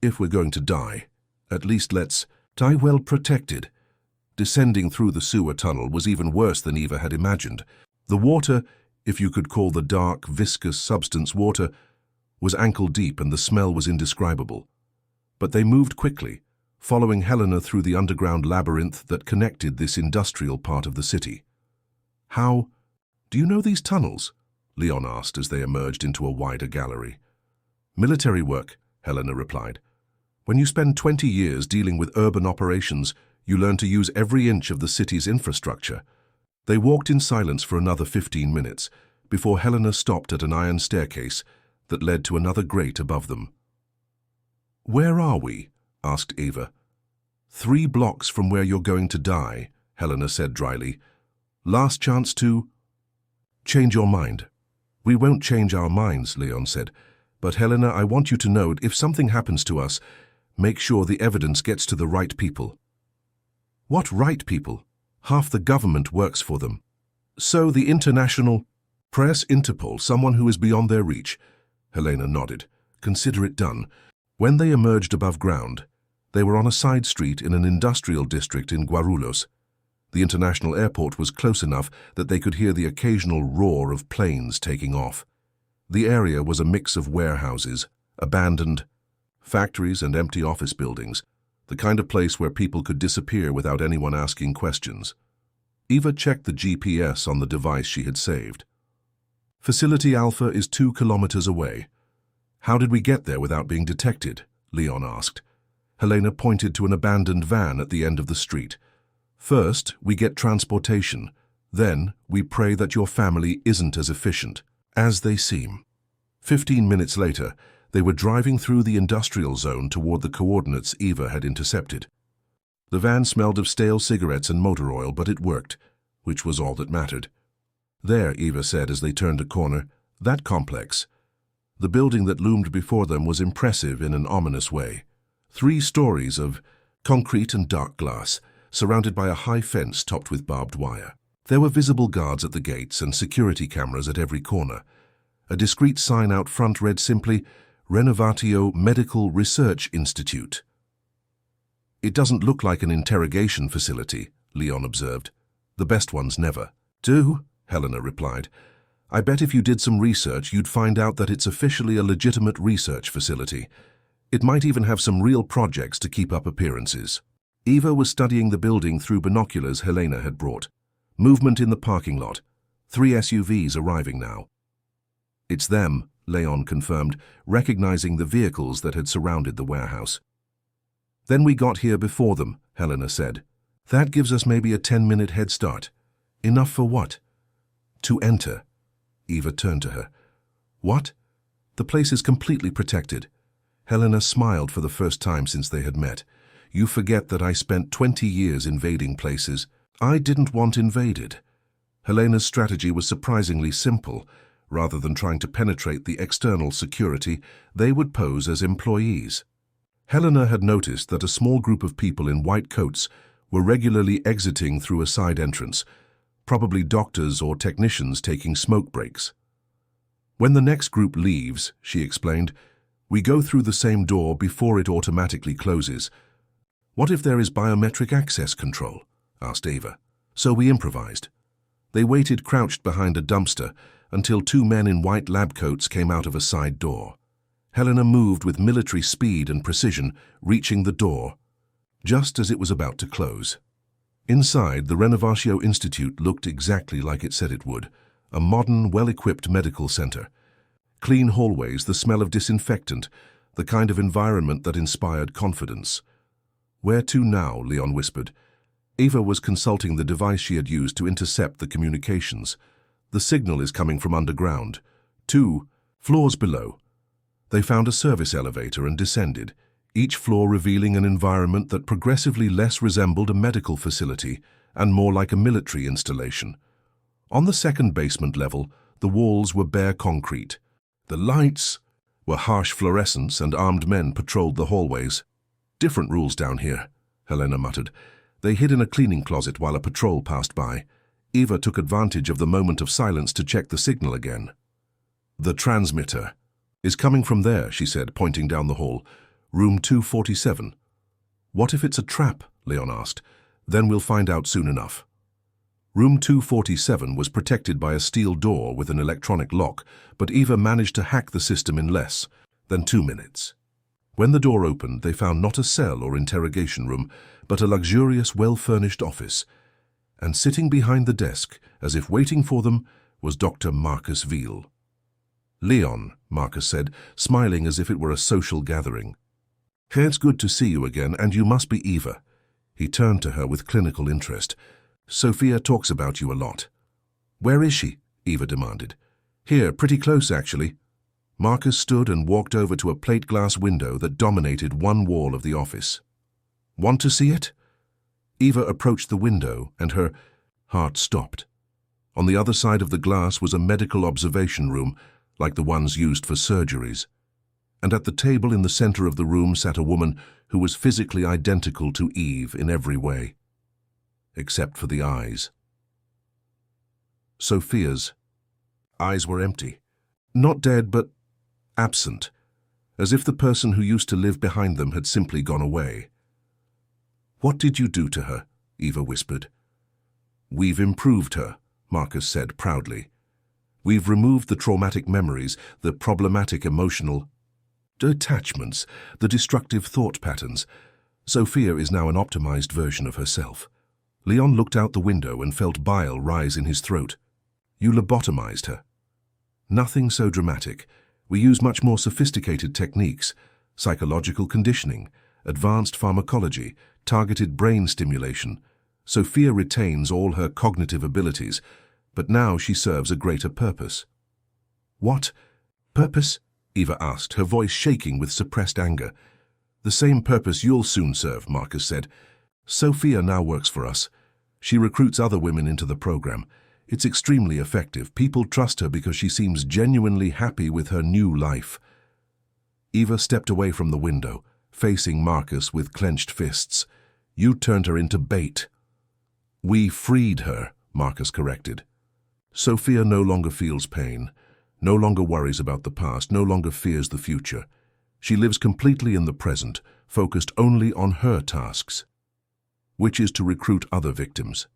"If we're going to die, at least let's die well protected." Descending through the sewer tunnel was even worse than Eva had imagined. The water, if you could call the dark, viscous substance water, was ankle-deep and the smell was indescribable. But they moved quickly, following Helena through the underground labyrinth that connected this industrial part of the city. "How Do you know these tunnels? Leon asked as they emerged into a wider gallery. Military work, Helena replied. When you spend 20 years dealing with urban operations, you learn to use every inch of the city's infrastructure. They walked in silence for another 15 minutes before Helena stopped at an iron staircase that led to another grate above them. Where are we? Asked Eva. 3 blocks from where you're going to die, Helena said dryly. Last chance to change your mind. We won't change our minds, Leon said. But Helena, I want you to know, if something happens to us, make sure the evidence gets to the right people. What right people? Half the government works for them. So the international press, Interpol, someone who is beyond their reach. Helena nodded. Consider it done. When they emerged above ground, they were on a side street in an industrial district in Guarulhos. The international airport was close enough that they could hear the occasional roar of planes taking off. The area was a mix of warehouses, abandoned factories and empty office buildings, the kind of place where people could disappear without anyone asking questions. Eva checked the GPS on the device she had saved. Facility Alpha is 2 kilometers away. How did we get there without being detected? Leon asked. Helena pointed to an abandoned van at the end of the street. First, we get transportation. Then, we pray that your family isn't as efficient as they seem. 15 minutes later, they were driving through the industrial zone toward the coordinates Eva had intercepted. The van smelled of stale cigarettes and motor oil, but it worked, which was all that mattered. There, Eva said as they turned a corner, that complex. The building that loomed before them was impressive in an ominous way. 3 stories of concrete and dark glass, surrounded by a high fence topped with barbed wire. There were visible guards at the gates and security cameras at every corner. A discreet sign out front read simply, Renovatio Medical Research Institute. It doesn't look like an interrogation facility, Leon observed. The best ones never do, Helena replied. I bet if you did some research, you'd find out that it's officially a legitimate research facility. It might even have some real projects to keep up appearances. Eva was studying the building through binoculars Helena had brought. Movement in the parking lot. 3 SUVs arriving now. It's them, Leon confirmed, recognizing the vehicles that had surrounded the warehouse. Then we got here before them, Helena said. That gives us maybe a 10-minute head start. Enough for what? To enter. Eva turned to her. What? The place is completely protected. Helena smiled for the first time since they had met. You forget that I spent 20 years invading places. I didn't want invaded. Helena's strategy was surprisingly simple. Rather than trying to penetrate the external security, they would pose as employees. Helena had noticed that a small group of people in white coats were regularly exiting through a side entrance, probably doctors or technicians taking smoke breaks. When the next group leaves, she explained, we go through the same door before it automatically closes. What if there is biometric access control? Asked Eva. So we improvised. They waited crouched behind a dumpster until 2 men in white lab coats came out of a side door. Helena moved with military speed and precision, reaching the door, just as it was about to close. Inside, the Renovatio Institute looked exactly like it said it would, a modern, well-equipped medical center. Clean hallways, the smell of disinfectant, the kind of environment that inspired confidence. Where to now? Leon whispered. Eva was consulting the device she had used to intercept the communications. The signal is coming from underground. 2 floors below. They found a service elevator and descended, each floor revealing an environment that progressively less resembled a medical facility and more like a military installation. On the second basement level, the walls were bare concrete. The lights were harsh fluorescents and armed men patrolled the hallways. Different rules down here, Helena muttered. They hid in a cleaning closet while a patrol passed by. Eva took advantage of the moment of silence to check the signal again. The transmitter is coming from there, she said, pointing down the hall. Room 247. What if it's a trap? Leon asked. Then we'll find out soon enough. Room 247 was protected by a steel door with an electronic lock, but Eva managed to hack the system in less than 2 minutes. When the door opened, they found not a cell or interrogation room, but a luxurious, well-furnished office. And sitting behind the desk, as if waiting for them, was Dr. Marcus Veal. "Leon," Marcus said, smiling as if it were a social gathering. "It's good to see you again, and you must be Eva." He turned to her with clinical interest. "Sophia talks about you a lot." "Where is she?" Eva demanded. "Here, pretty close, actually." Marcus stood and walked over to a plate glass window that dominated one wall of the office. "Want to see it?" Eva approached the window, and her heart stopped. On the other side of the glass was a medical observation room, like the ones used for surgeries. And at the table in the center of the room sat a woman who was physically identical to Eve in every way, except for the eyes. Sophia's eyes were empty. Not dead, but absent, as if the person who used to live behind them had simply gone away. "What did you do to her?" Eva whispered. "We've improved her," Marcus said proudly. "We've removed the traumatic memories, the problematic emotional attachments, the destructive thought patterns. Sophia is now an optimized version of herself." Leon looked out the window and felt bile rise in his throat. "You lobotomized her." "Nothing so dramatic. We use much more sophisticated techniques, psychological conditioning, advanced pharmacology, targeted brain stimulation. Sophia retains all her cognitive abilities, but now she serves a greater purpose." "What purpose?" Eva asked, her voice shaking with suppressed anger. "The same purpose you'll soon serve," Marcus said. "Sophia now works for us. She recruits other women into the program. It's extremely effective. People trust her because she seems genuinely happy with her new life." Eva stepped away from the window, facing Marcus with clenched fists. "You turned her into bait." "We freed her," Marcus corrected. "Sophia no longer feels pain, no longer worries about the past, no longer fears the future. She lives completely in the present, focused only on her tasks, which is to recruit other victims,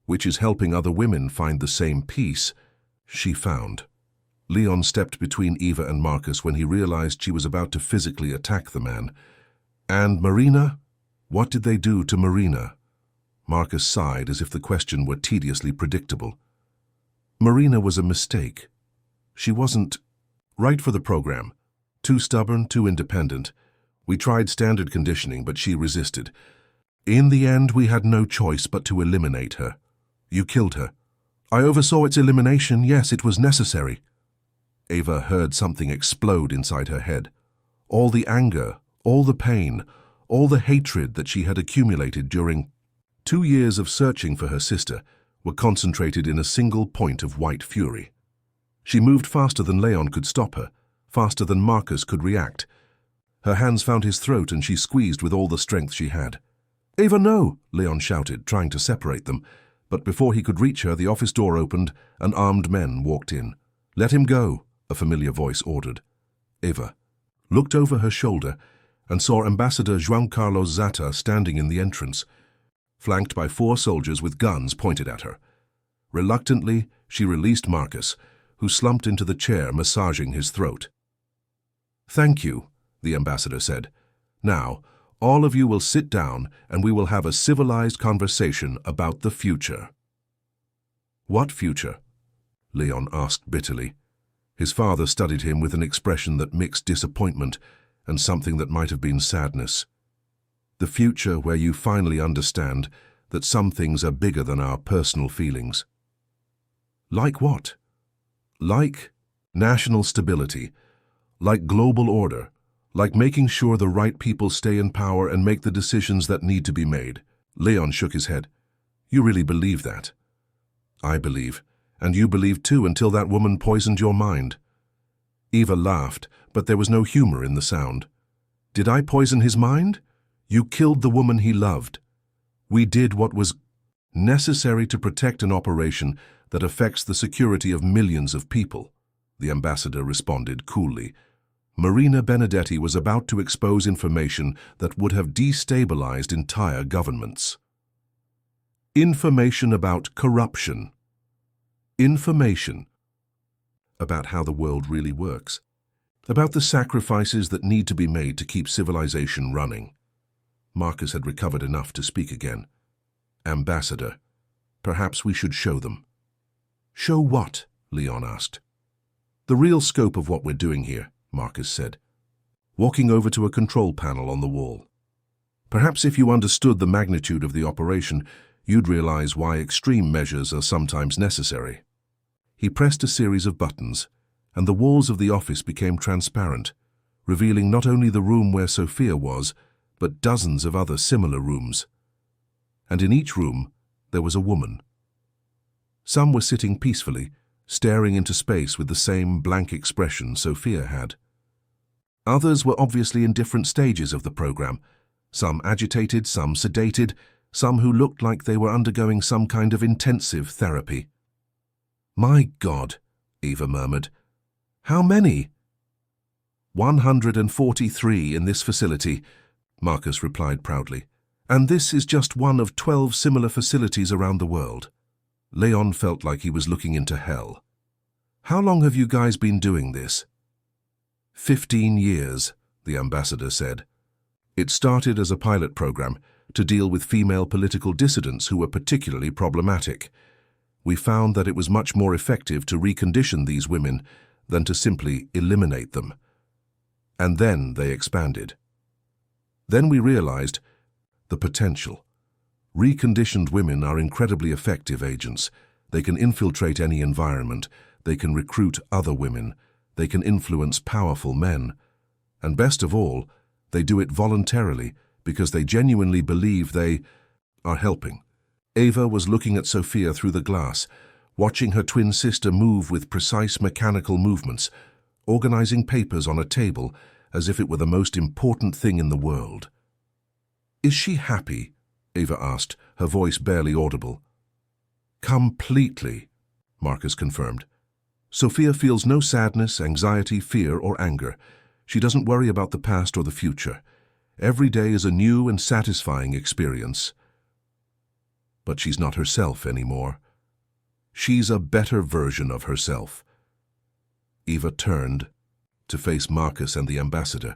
which is helping other women find the same peace she found." Leon stepped between Eva and Marcus when he realized she was about to physically attack the man. "And Marina? What did they do to Marina?" Marcus sighed as if the question were tediously predictable. "Marina was a mistake. She wasn't right for the program. Too stubborn, too independent. We tried standard conditioning, but she resisted. In the end, we had no choice but to eliminate her. You killed her." "I oversaw its elimination. Yes, it was necessary." Eva heard something explode inside her head. All the anger, all the pain, all the hatred that she had accumulated during 2 years of searching for her sister were concentrated in a single point of white fury. She moved faster than Leon could stop her, faster than Marcus could react. Her hands found his throat and she squeezed with all the strength she had. "Eva, no!" Leon shouted, trying to separate them. But before he could reach her, the office door opened and armed men walked in. "Let him go," a familiar voice ordered. Eva looked over her shoulder and saw Ambassador Juan Carlos Zata standing in the entrance, flanked by 4 soldiers with guns pointed at her. Reluctantly, she released Marcus, who slumped into the chair, massaging his throat. "Thank you," the ambassador said. "Now, all of you will sit down and we will have a civilized conversation about the future." "What future?" Leon asked bitterly. His father studied him with an expression that mixed disappointment and something that might have been sadness. "The future where you finally understand that some things are bigger than our personal feelings." "Like what?" "Like national stability, like global order, like making sure the right people stay in power and make the decisions that need to be made." Leon shook his head. "You really believe that?" "I believe, and you believed too until that woman poisoned your mind." Eva laughed, but there was no humor in the sound. "Did I poison his mind? You killed the woman he loved. We did what was necessary to protect an operation that affects the security of millions of people," the ambassador responded coolly. "Marina Benedetti was about to expose information that would have destabilized entire governments. Information about corruption. Information about how the world really works. About the sacrifices that need to be made to keep civilization running." Marcus had recovered enough to speak again. "Ambassador, perhaps we should show them." "Show what?" Leon asked. The real scope of what we're doing here, Marcus said, walking over to a control panel on the wall. Perhaps if you understood the magnitude of the operation, you'd realize why extreme measures are sometimes necessary. He pressed a series of buttons, and the walls of the office became transparent, revealing not only the room where Sophia was, but dozens of other similar rooms. And in each room, there was a woman. Some were sitting peacefully, staring into space with the same blank expression Sophia had. Others were obviously in different stages of the program, some agitated, some sedated, some who looked like they were undergoing some kind of intensive therapy. "My God," Eva murmured. "How many?" 143 in this facility, Marcus replied proudly. "And this is just one of 12 similar facilities around the world." Leon felt like he was looking into hell. "How long have you guys been doing this?" 15 years, the ambassador said. It started as a pilot program to deal with female political dissidents who were particularly problematic. We found that it was much more effective to recondition these women than to simply eliminate them. And then they expanded. Then we realized the potential. Reconditioned women are incredibly effective agents. They can infiltrate any environment. They can recruit other women. They can influence powerful men. And best of all, they do it voluntarily because they genuinely believe they are helping. Eva was looking at Sophia through the glass, watching her twin sister move with precise mechanical movements, organizing papers on a table as if it were the most important thing in the world. "Is she happy?" Eva asked, her voice barely audible. "Completely," Marcus confirmed. "Sophia feels no sadness, anxiety, fear, or anger. She doesn't worry about the past or the future. Every day is a new and satisfying experience. But she's not herself anymore. She's a better version of herself." Eva turned to face Marcus and the ambassador.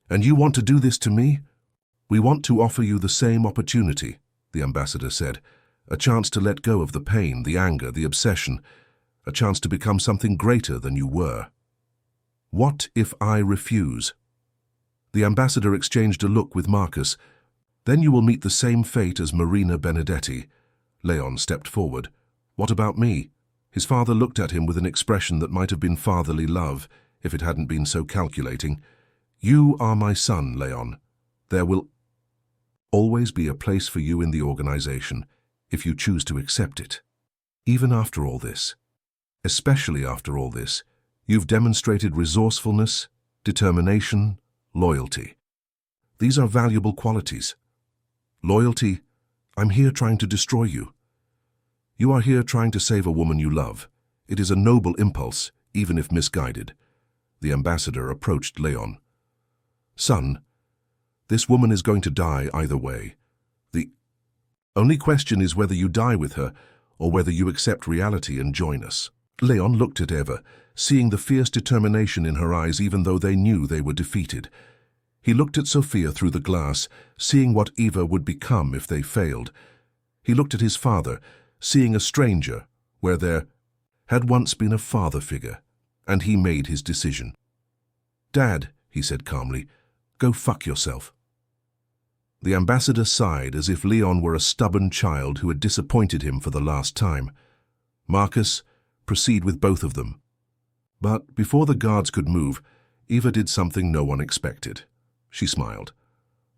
"And you want to do this to me?" "We want to offer you the same opportunity," the ambassador said. "A chance to let go of the pain, the anger, the obsession. A chance to become something greater than you were." "What if I refuse?" The ambassador exchanged a look with Marcus. "Then you will meet the same fate as Marina Benedetti." Leon stepped forward. "What about me?" His father looked at him with an expression that might have been fatherly love, if it hadn't been so calculating. "You are my son, Leon. There will always be a place for you in the organization, if you choose to accept it. Even after all this, especially after all this, you've demonstrated resourcefulness, determination, loyalty. These are valuable qualities. Loyalty, I'm here trying to destroy you. You are here trying to save a woman you love. It is a noble impulse, even if misguided." The ambassador approached Leon. "Son, this woman is going to die either way. The only question is whether you die with her or whether you accept reality and join us." Leon looked at Eva, seeing the fierce determination in her eyes even though they knew they were defeated. He looked at Sophia through the glass, seeing what Eva would become if they failed. He looked at his father, seeing a stranger where there had once been a father figure, and he made his decision. "Dad," he said calmly, "go fuck yourself." The ambassador sighed as if Leon were a stubborn child who had disappointed him for the last time. "Marcus, proceed with both of them." But before the guards could move, Eva did something no one expected. She smiled.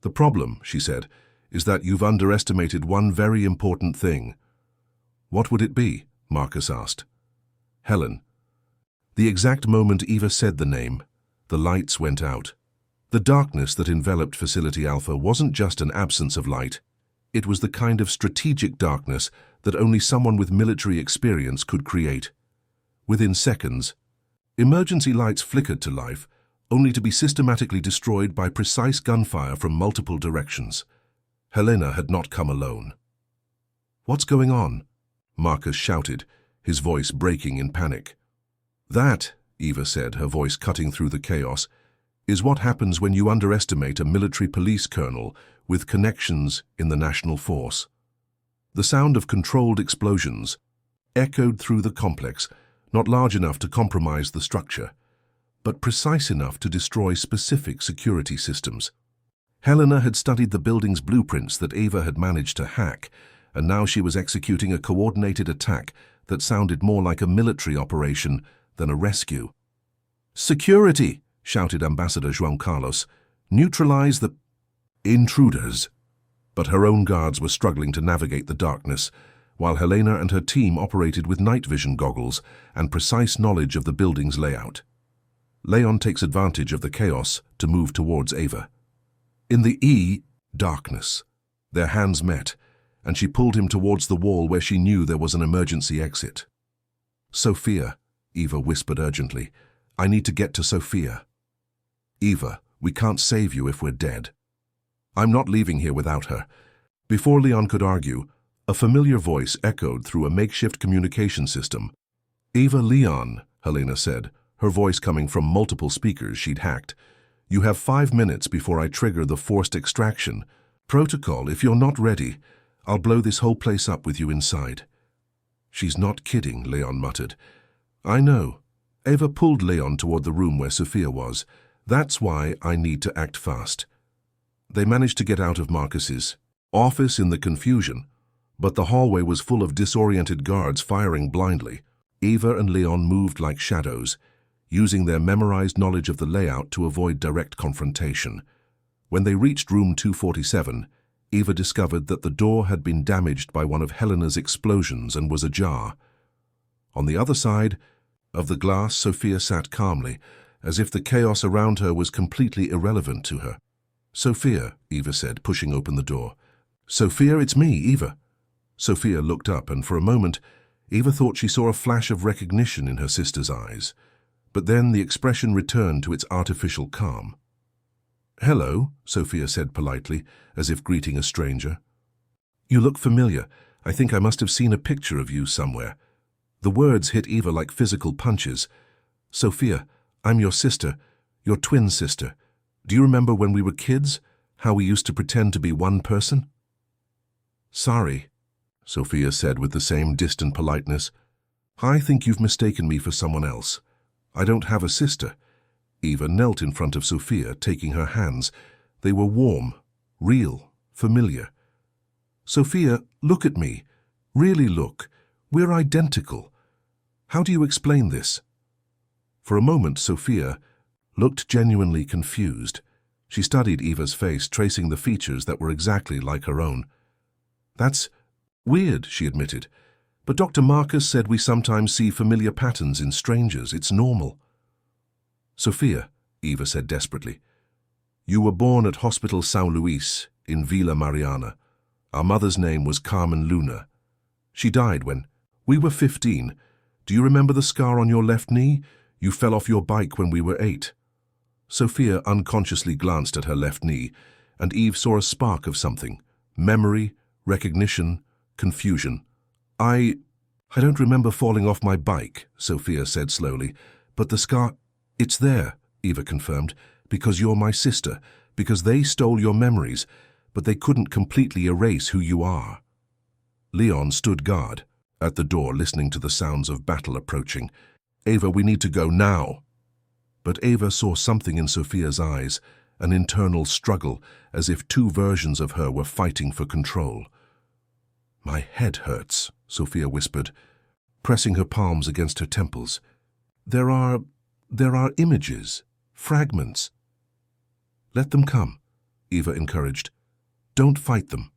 "The problem," she said, "is that you've underestimated one very important thing." "What would it be?" Marcus asked. "Helen." The exact moment Eva said the name, the lights went out. The darkness that enveloped Facility Alpha wasn't just an absence of light. It was the kind of strategic darkness that only someone with military experience could create. Within seconds, emergency lights flickered to life, only to be systematically destroyed by precise gunfire from multiple directions. Helena had not come alone. "What's going on?" Marcus shouted, his voice breaking in panic. "That," Eva said, her voice cutting through the chaos, "is what happens when you underestimate a military police colonel with connections in the national force." The sound of controlled explosions echoed through the complex, not large enough to compromise the structure, but precise enough to destroy specific security systems. Helena had studied the building's blueprints that Ava had managed to hack, and now she was executing a coordinated attack that sounded more like a military operation than a rescue. "Security!" shouted Ambassador Juan Carlos. "Neutralize the intruders." But her own guards were struggling to navigate the darkness, while Helena and her team operated with night vision goggles and precise knowledge of the building's layout. Leon takes advantage of the chaos to move towards Ava. In the darkness, their hands met, and she pulled him towards the wall where she knew there was an emergency exit. "Sophia," Eva whispered urgently. "I need to get to Sophia." "Eva, we can't save you if we're dead." "I'm not leaving here without her." Before Leon could argue, a familiar voice echoed through a makeshift communication system. "Eva Leon," Helena said, her voice coming from multiple speakers she'd hacked. "You have 5 minutes before I trigger the forced extraction. Protocol, if you're not ready, I'll blow this whole place up with you inside." "She's not kidding," Leon muttered. "I know." Ava pulled Leon toward the room where Sophia was. "That's why I need to act fast." They managed to get out of Marcus's office in the confusion, but the hallway was full of disoriented guards firing blindly. Eva and Leon moved like shadows, using their memorized knowledge of the layout to avoid direct confrontation. When they reached room 247, Eva discovered that the door had been damaged by one of Helena's explosions and was ajar. On the other side of the glass, Sophia sat calmly, as if the chaos around her was completely irrelevant to her. "Sophia," Eva said, pushing open the door. "Sophia, it's me, Eva." Sophia looked up, and for a moment, Eva thought she saw a flash of recognition in her sister's eyes. But then the expression returned to its artificial calm. "Hello," Sophia said politely, as if greeting a stranger. "You look familiar. I think I must have seen a picture of you somewhere." The words hit Eva like physical punches. "Sophia, I'm your sister, your twin sister. Do you remember when we were kids, how we used to pretend to be one person?" "Sorry," Sophia said with the same distant politeness. "I think you've mistaken me for someone else. I don't have a sister." Eva knelt in front of Sophia, taking her hands. They were warm, real, familiar. "Sophia, look at me. Really look. We're identical. How do you explain this?" For a moment, Sophia looked genuinely confused. She studied Eva's face, tracing the features that were exactly like her own. "That's weird," she admitted. "But Dr. Marcus said we sometimes see familiar patterns in strangers. It's normal." "Sophia," Eva said desperately, "you were born at Hospital São Luís in Vila Mariana. Our mother's name was Carmen Luna. She died when we were 15. Do you remember the scar on your left knee? You fell off your bike when we were 8. Sophia unconsciously glanced at her left knee, and Eve saw a spark of something. Memory, recognition, confusion. I don't remember falling off my bike," Sophia said slowly. "But the scar, it's there," Eva confirmed, "because you're my sister, because they stole your memories, but they couldn't completely erase who you are." Leon stood guard at the door, listening to the sounds of battle approaching. "Ava, we need to go now." But Ava saw something in Sophia's eyes, an internal struggle, as if two versions of her were fighting for control. "My head hurts," Sophia whispered, pressing her palms against her temples. There are images, fragments." "Let them come," Eva encouraged. "Don't fight them."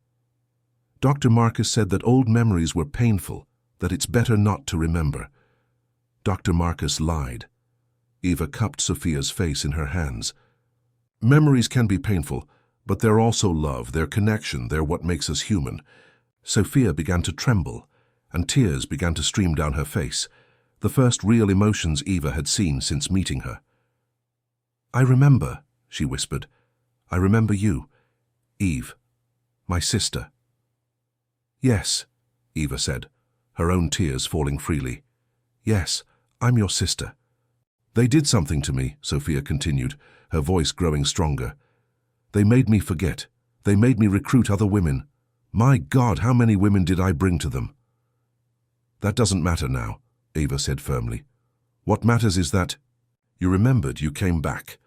Dr. Marcus said that old memories were painful, that it's better not to remember. Dr. Marcus lied. Eva cupped Sophia's face in her hands. "Memories can be painful, but they're also love, they're connection, they're what makes us human." Sophia began to tremble, and tears began to stream down her face, the first real emotions Eva had seen since meeting her. "I remember," she whispered. "I remember you, Eve, my sister." "Yes," Eva said, her own tears falling freely. "Yes, I'm your sister." "They did something to me," Sophia continued, her voice growing stronger. "They made me forget. They made me recruit other women. My God, how many women did I bring to them?" "That doesn't matter now," Ava said firmly. What matters is that you remembered you came back.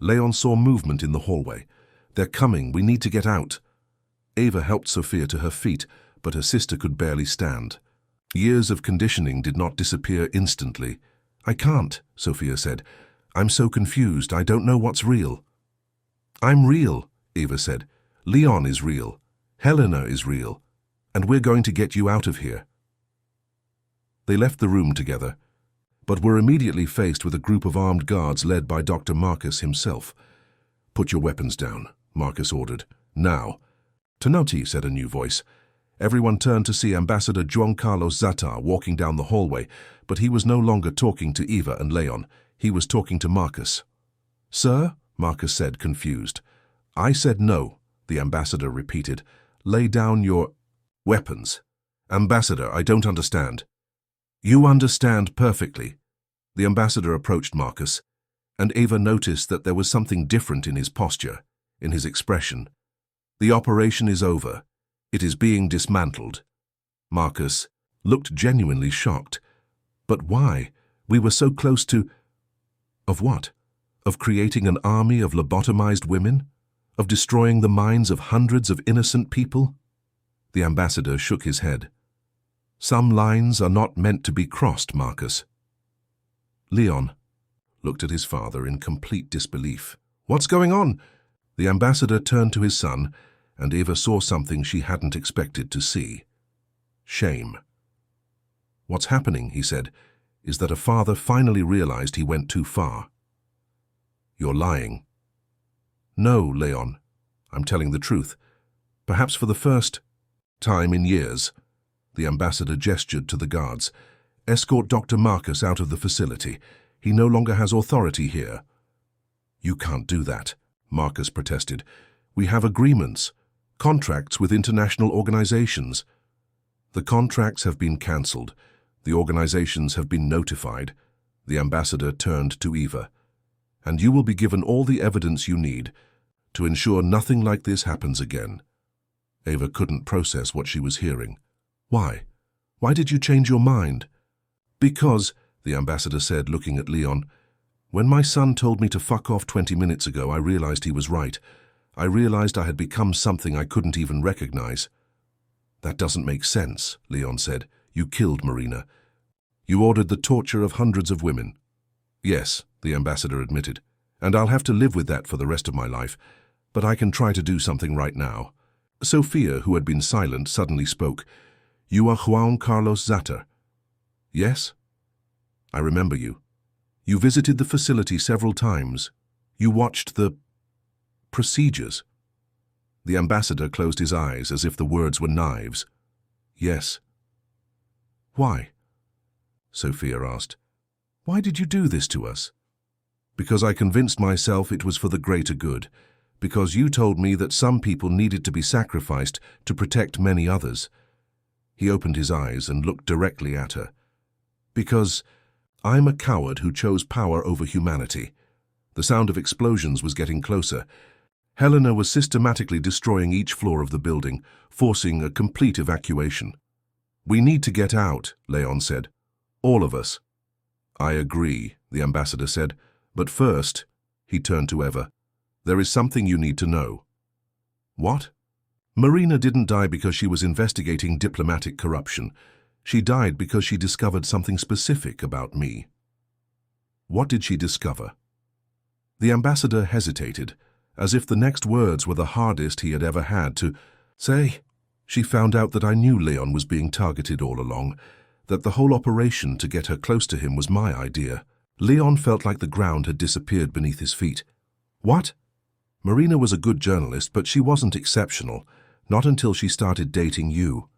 Leon saw movement in the hallway. They're coming, we need to get out. Ava helped Sophia to her feet, but her sister could barely stand. Years of conditioning did not disappear instantly. I can't, Sophia said. I'm so confused, I don't know what's real. I'm real, Ava said. Leon is real. Helena is real. And we're going to get you out of here. They left the room together, but were immediately faced with a group of armed guards led by Dr. Marcus himself. Put your weapons down, Marcus ordered. Now. Tenotti, said a new voice. Everyone turned to see Ambassador Juan Carlos Zatar walking down the hallway, but he was no longer talking to Eva and Leon. He was talking to Marcus. Sir? Marcus said, confused. I said no, the ambassador repeated. Lay down your weapons. Ambassador, I don't understand. You understand perfectly. The ambassador approached Marcus, and Ava noticed that there was something different in his posture, in his expression. The operation is over. It is being dismantled. Marcus looked genuinely shocked. But why? We were so close to... Of what? Of creating an army of lobotomized women? Of destroying the minds of hundreds of innocent people? The ambassador shook his head. Some lines are not meant to be crossed, Marcus. Leon looked at his father in complete disbelief. What's going on? The ambassador turned to his son, and Eva saw something she hadn't expected to see. Shame. What's happening, he said, is that a father finally realized he went too far. You're lying. No, Leon. I'm telling the truth. Perhaps for the first time in years. The ambassador gestured to the guards. Escort Dr. Marcus out of the facility. He no longer has authority here. You can't do that, Marcus protested. We have agreements, contracts with international organizations. The contracts have been cancelled. The organizations have been notified. The ambassador turned to Eva. And you will be given all the evidence you need to ensure nothing like this happens again. Eva couldn't process what she was hearing. Why? Why did you change your mind? Because, the ambassador said, looking at Leon, when my son told me to fuck off 20 minutes ago, I realized he was right. I realized I had become something I couldn't even recognize. That doesn't make sense, Leon said. You killed Marina. You ordered the torture of hundreds of women. Yes, the ambassador admitted, and I'll have to live with that for the rest of my life, but I can try to do something right now. Sophia, who had been silent, suddenly spoke. You are Juan Carlos Zatar. Yes? I remember you. You visited the facility several times. You watched the procedures. The ambassador closed his eyes as if the words were knives. Yes. Why? Sophia asked. Why did you do this to us? Because I convinced myself it was for the greater good. Because you told me that some people needed to be sacrificed to protect many others. He opened his eyes and looked directly at her. Because I'm a coward who chose power over humanity. The sound of explosions was getting closer. Helena was systematically destroying each floor of the building, forcing a complete evacuation. We need to get out, Leon said. All of us. I agree, the ambassador said. But first, he turned to Eva, there is something you need to know. What? Marina didn't die because she was investigating diplomatic corruption. She died because she discovered something specific about me. What did she discover? The ambassador hesitated, as if the next words were the hardest he had ever had to say. She found out that I knew Leon was being targeted all along, that the whole operation to get her close to him was my idea. Leon felt like the ground had disappeared beneath his feet. What? Marina was a good journalist, but she wasn't exceptional. Not until she started dating you.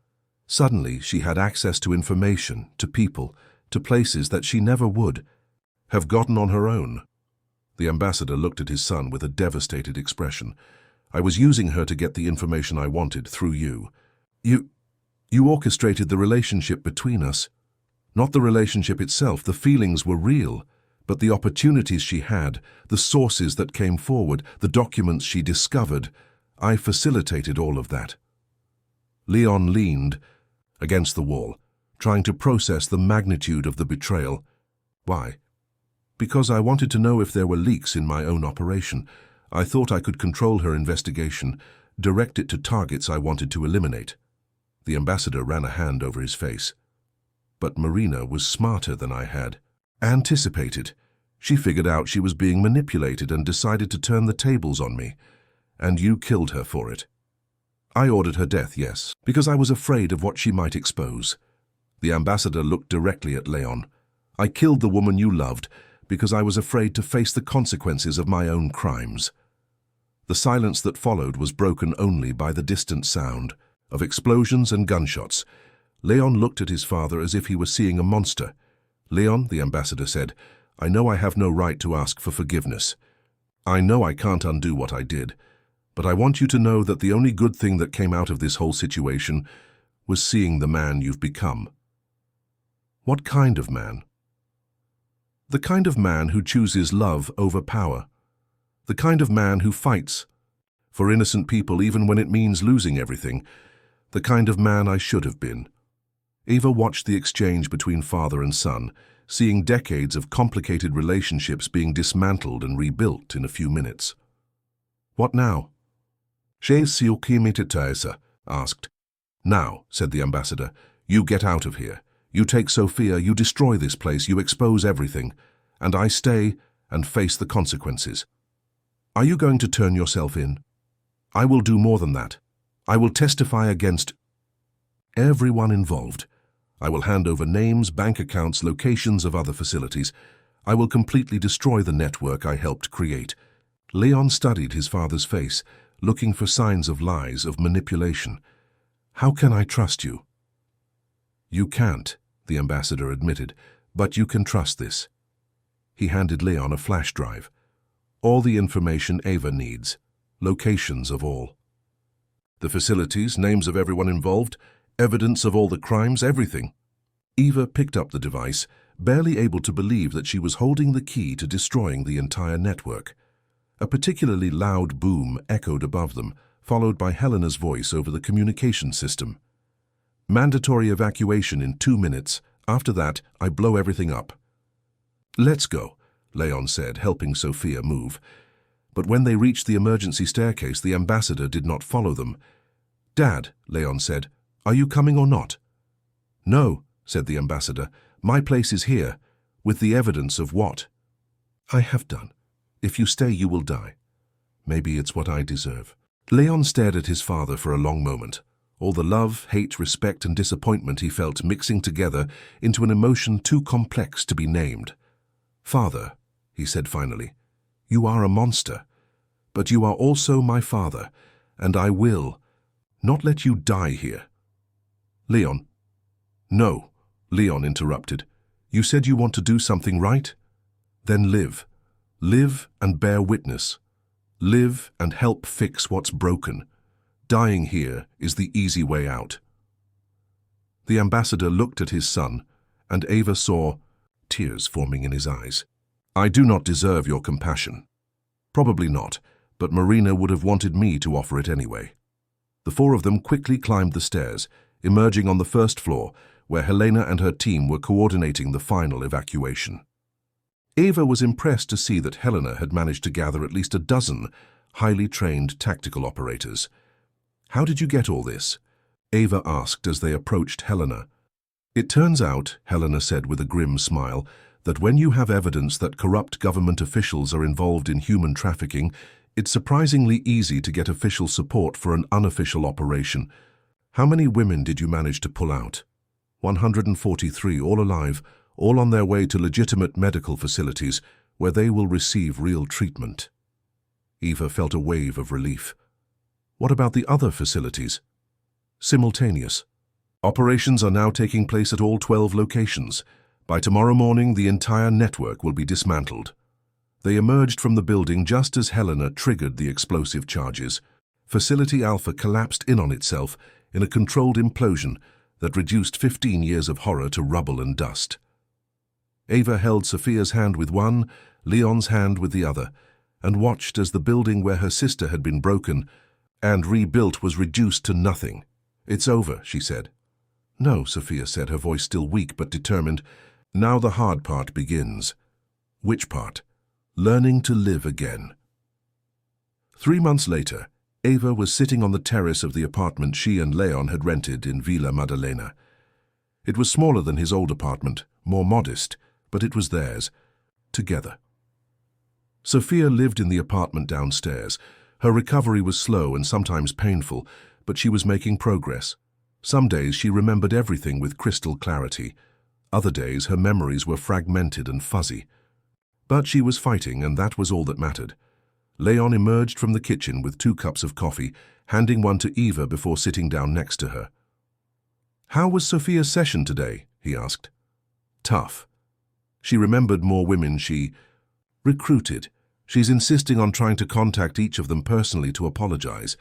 Suddenly, she had access to information, to people, to places that she never would have gotten on her own. The ambassador looked at his son with a devastated expression. I was using her to get the information I wanted through you. You orchestrated the relationship between us. Not the relationship itself, the feelings were real, but the opportunities she had, the sources that came forward, the documents she discovered, I facilitated all of that. Leon leaned against the wall. trying to process the magnitude of the betrayal. Why? Because I wanted to know if there were leaks in my own operation. I thought I could control her investigation, direct it to targets I wanted to eliminate. The ambassador ran a hand over his face. But Marina was smarter than I had anticipated. She figured out she was being manipulated and decided to turn the tables on me. And you killed her for it. I ordered her death, yes, because I was afraid of what she might expose. The ambassador looked directly at Leon. I killed the woman you loved because I was afraid to face the consequences of my own crimes. The silence that followed was broken only by the distant sound of explosions and gunshots. Leon looked at his father as if he were seeing a monster. Leon, the ambassador said, I know I have no right to ask for forgiveness. I know I can't undo what I did, but I want you to know that the only good thing that came out of this whole situation was seeing the man you've become. What kind of man? The kind of man who chooses love over power. The kind of man who fights for innocent people even when it means losing everything. The kind of man I should have been. Eva watched the exchange between father and son, seeing decades of complicated relationships being dismantled and rebuilt in a few minutes. What now? She asked. Now, said the ambassador, you get out of here. You take Sophia, you destroy this place, you expose everything, and I stay and face the consequences. Are you going to turn yourself in? I will do more than that. I will testify against everyone involved. I will hand over names, bank accounts, locations of other facilities. I will completely destroy the network I helped create. Leon studied his father's face, looking for signs of lies, of manipulation. How can I trust you? You can't, the ambassador admitted, but you can trust this. He handed Leon a flash drive. All the information Eva needs, locations of all. The facilities, names of everyone involved, evidence of all the crimes, everything. Eva picked up the device, barely able to believe that she was holding the key to destroying the entire network. A particularly loud boom echoed above them, followed by Helena's voice over the communication system. Mandatory evacuation in 2 minutes. After that, I blow everything up. Let's go, Leon said, helping Sophia move. But when they reached the emergency staircase, the ambassador did not follow them. Dad, Leon said, are you coming or not? No, said the ambassador. My place is here, with the evidence of what I have done. If you stay, you will die. Maybe it's what I deserve. Leon stared at his father for a long moment, all the love, hate, respect, and disappointment he felt mixing together into an emotion too complex to be named. Father, he said finally, you are a monster, but you are also my father, and I will not let you die here. Leon. No, Leon interrupted. You said you want to do something right? Then live. Live and bear witness. Live and help fix what's broken. Dying here is the easy way out. The ambassador looked at his son, and Eva saw tears forming in his eyes. I do not deserve your compassion. Probably not, but Marina would have wanted me to offer it anyway. The four of them quickly climbed the stairs, emerging on the first floor, where Helena and her team were coordinating the final evacuation. Eva was impressed to see that Helena had managed to gather at least a dozen highly trained tactical operators. How did you get all this? Eva asked as they approached Helena. It turns out, Helena said with a grim smile, that when you have evidence that corrupt government officials are involved in human trafficking, it's surprisingly easy to get official support for an unofficial operation. How many women did you manage to pull out? 143, all alive, all on their way to legitimate medical facilities where they will receive real treatment. Eva felt a wave of relief. What about the other facilities? Simultaneous. Operations are now taking place at all 12 locations. By tomorrow morning, the entire network will be dismantled. They emerged from the building just as Helena triggered the explosive charges. Facility Alpha collapsed in on itself in a controlled implosion that reduced 15 years of horror to rubble and dust. Eva held Sophia's hand with one, Leon's hand with the other, and watched as the building where her sister had been broken and rebuilt was reduced to nothing. It's over, she said. No, Sophia said, her voice still weak but determined. Now the hard part begins. Which part? Learning to live again. 3 months later, Eva was sitting on the terrace of the apartment she and Leon had rented in Villa Maddalena. It was smaller than his old apartment, more modest, but it was theirs, together. Sophia lived in the apartment downstairs. Her recovery was slow and sometimes painful, but she was making progress. Some days she remembered everything with crystal clarity. Other days her memories were fragmented and fuzzy. But she was fighting, and that was all that mattered. Leon emerged from the kitchen with 2 cups of coffee, handing one to Eva before sitting down next to her. "How was Sophia's session today?" he asked. "Tough." She remembered more women she recruited. She's insisting on trying to contact each of them personally to apologize.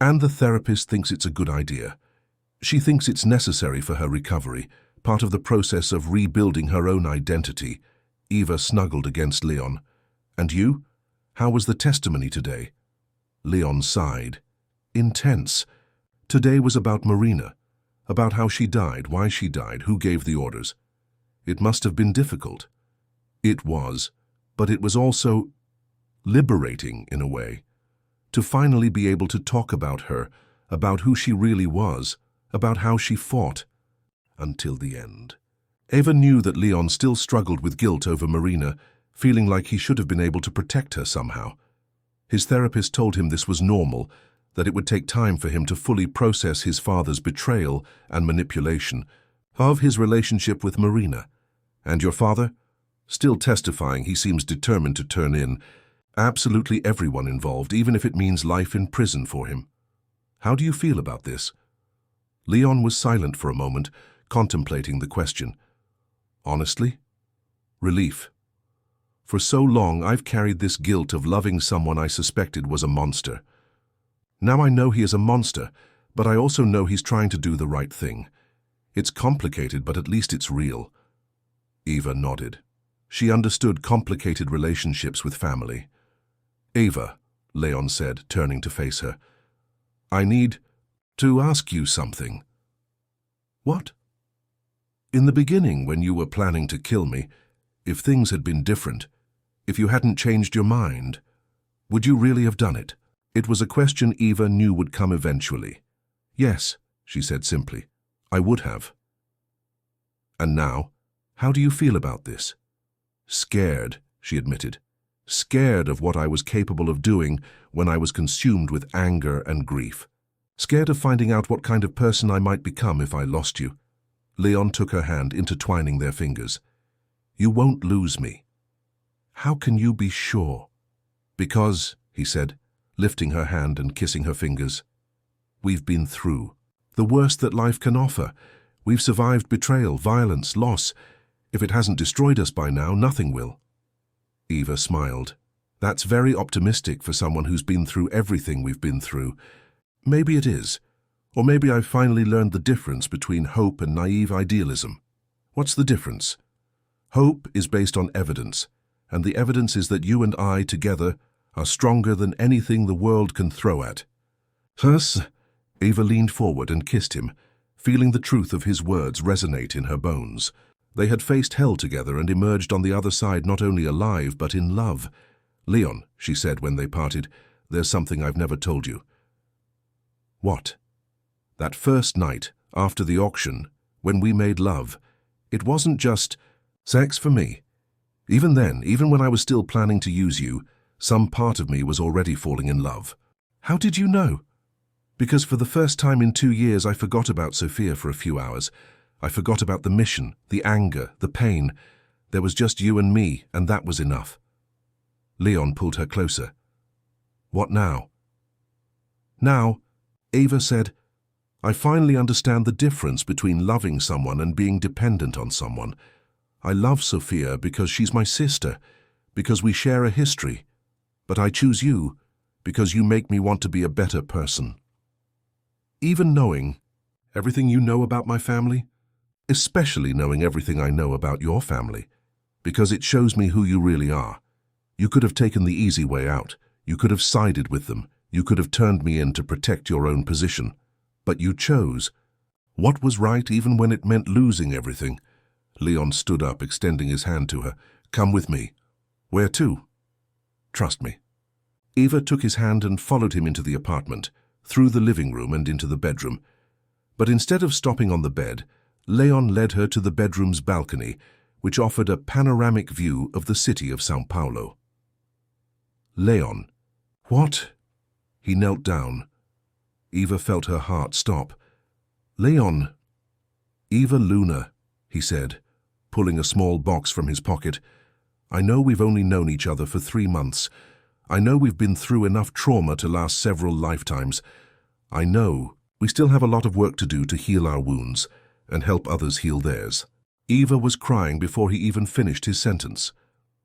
And the therapist thinks it's a good idea. She thinks it's necessary for her recovery, part of the process of rebuilding her own identity. Eva snuggled against Leon. "And you? How was the testimony today?" Leon sighed. "Intense. Today was about Marina, about how she died, why she died, who gave the orders. It must have been difficult." It was, but it was also liberating in a way. To finally be able to talk about her, about who she really was, about how she fought, until the end. Eva knew that Leon still struggled with guilt over Marina, feeling like he should have been able to protect her somehow. His therapist told him this was normal, that it would take time for him to fully process his father's betrayal and manipulation of his relationship with Marina. "And your father?" Still testifying, he seems determined to turn in. Absolutely everyone involved, even if it means life in prison for him. "How do you feel about this?" Leon was silent for a moment, contemplating the question. "Honestly? Relief. For so long I've carried this guilt of loving someone I suspected was a monster. Now I know he is a monster, but I also know he's trying to do the right thing. It's complicated, but at least it's real." Eva nodded. She understood complicated relationships with family. "Eva," Leon said, turning to face her, "I need to ask you something." "What?" "In the beginning, when you were planning to kill me, if things had been different, if you hadn't changed your mind, would you really have done it?" It was a question Eva knew would come eventually. "Yes," she said simply, "I would have." "And now, how do you feel about this?" "Scared," she admitted. "Scared of what I was capable of doing when I was consumed with anger and grief. Scared of finding out what kind of person I might become if I lost you." Leon took her hand, intertwining their fingers. "You won't lose me." "How can you be sure?" "Because," he said, lifting her hand and kissing her fingers, "we've been through the worst that life can offer. We've survived betrayal, violence, loss. If it hasn't destroyed us by now, nothing will." Eva smiled. "That's very optimistic for someone who's been through everything we've been through. Maybe it is. Or maybe I've finally learned the difference between hope and naive idealism. What's the difference? Hope is based on evidence, and the evidence is that you and I together are stronger than anything the world can throw at." "Hus?" Eva leaned forward and kissed him, feeling the truth of his words resonate in her bones. They had faced hell together and emerged on the other side not only alive but in love. "Leon," she said when they parted, "there's something I've never told you." "What?" "That first night, after the auction, when we made love, it wasn't just sex for me. Even then, even when I was still planning to use you, some part of me was already falling in love." "How did you know?" "Because for the first time in 2 years I forgot about Sophia for a few hours. I forgot about the mission, the anger, the pain. There was just you and me, and that was enough." Leon pulled her closer. "What now?" "Now," Eva said, "I finally understand the difference between loving someone and being dependent on someone. I love Sophia because she's my sister, because we share a history. But I choose you because you make me want to be a better person. Even knowing everything you know about my family, especially knowing everything I know about your family, because it shows me who you really are. You could have taken the easy way out. You could have sided with them. You could have turned me in to protect your own position. But you chose, What was right even when it meant losing everything? Leon stood up, extending his hand to her. Come with me. Where to? Trust me. Eva took his hand and followed him into the apartment, through the living room and into the bedroom. But instead of stopping on the bed, Leon led her to the bedroom's balcony, which offered a panoramic view of the city of São Paulo. Leon. What? He knelt down. Eva felt her heart stop. Leon. Eva Luna, he said, pulling a small box from his pocket. I know we've only known each other for 3 months. I know we've been through enough trauma to last several lifetimes. I know we still have a lot of work to do to heal our wounds and help others heal theirs. Eva was crying before he even finished his sentence.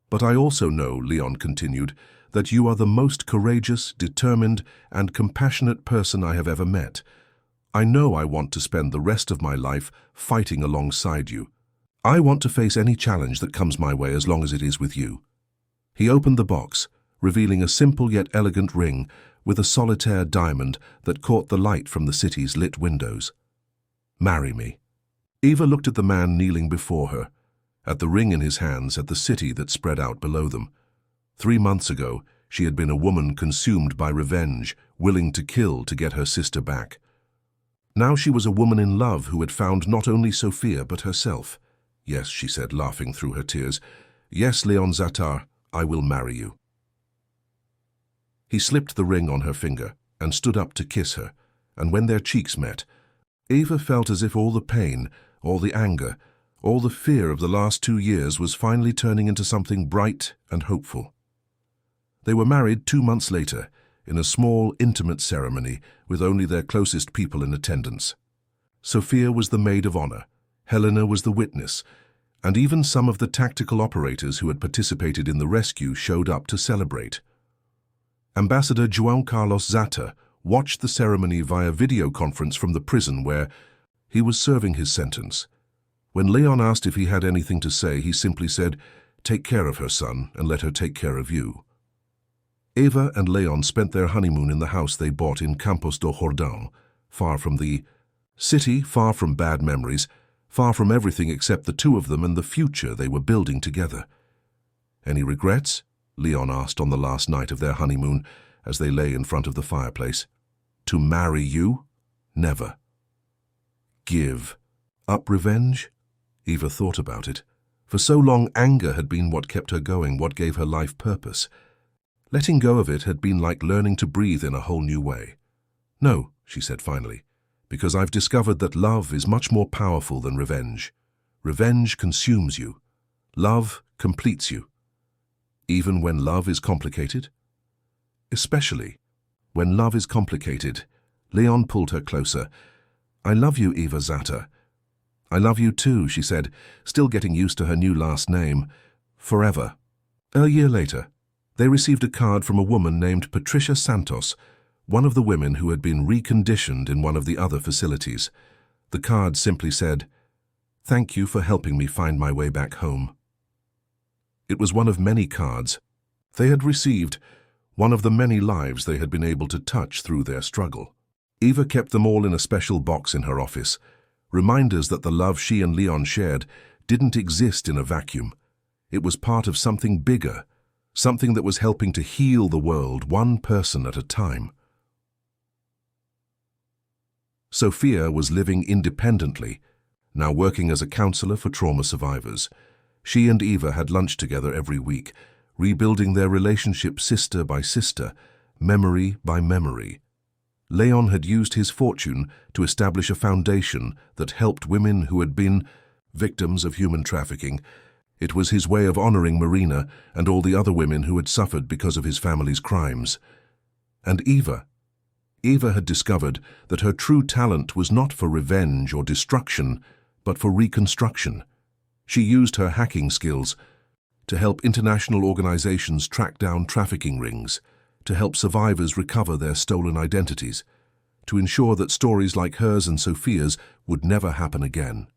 But I also know, Leon continued, that you are the most courageous, determined, and compassionate person I have ever met. I know I want to spend the rest of my life fighting alongside you. I want to face any challenge that comes my way as long as it is with you. He opened the box, revealing a simple yet elegant ring with a solitaire diamond that caught the light from the city's lit windows. Marry me. Eva looked at the man kneeling before her, at the ring in his hands, at the city that spread out below them. 3 months ago, she had been a woman consumed by revenge, willing to kill to get her sister back. Now she was a woman in love who had found not only Sophia but herself. Yes, she said, laughing through her tears. Yes, Leon Zatar, I will marry you. He slipped the ring on her finger and stood up to kiss her, and when their cheeks met, Eva felt as if all the pain, all the anger, all the fear of the last 2 years was finally turning into something bright and hopeful. They were married 2 months later, in a small, intimate ceremony with only their closest people in attendance. Sophia was the maid of honor, Helena was the witness, and even some of the tactical operators who had participated in the rescue showed up to celebrate. Ambassador João Carlos Zata watched the ceremony via video conference from the prison where he was serving his sentence. When Leon asked if he had anything to say, he simply said, "Take care of her, son, and let her take care of you." Eva and Leon spent their honeymoon in the house they bought in Campos do Jordão, far from the city, far from bad memories, far from everything except the two of them and the future they were building together. Any regrets? Leon asked on the last night of their honeymoon as they lay in front of the fireplace. To marry you? Never. Give up revenge? Eva thought about it. For so long, anger had been what kept her going, what gave her life purpose. Letting go of it had been like learning to breathe in a whole new way. No, she said finally, because I've discovered that love is much more powerful than revenge. Revenge consumes you. Love completes you. Even when love is complicated? Especially when love is complicated. Leon pulled her closer. I love you, Eva Zata. I love you too, she said, still getting used to her new last name. Forever. A year later, they received a card from a woman named Patricia Santos, one of the women who had been reconditioned in one of the other facilities. The card simply said, "Thank you for helping me find my way back home." It was one of many cards they had received, one of the many lives they had been able to touch through their struggle. Eva kept them all in a special box in her office, reminders that the love she and Leon shared didn't exist in a vacuum. It was part of something bigger, something that was helping to heal the world one person at a time. Sophia was living independently, now working as a counselor for trauma survivors. She and Eva had lunch together every week, rebuilding their relationship sister by sister, memory by memory. Leon had used his fortune to establish a foundation that helped women who had been victims of human trafficking. It was his way of honoring Marina and all the other women who had suffered because of his family's crimes. And Eva had discovered that her true talent was not for revenge or destruction, but for reconstruction. She used her hacking skills to help international organizations track down trafficking rings, to help survivors recover their stolen identities, to ensure that stories like hers and Sophia's would never happen again.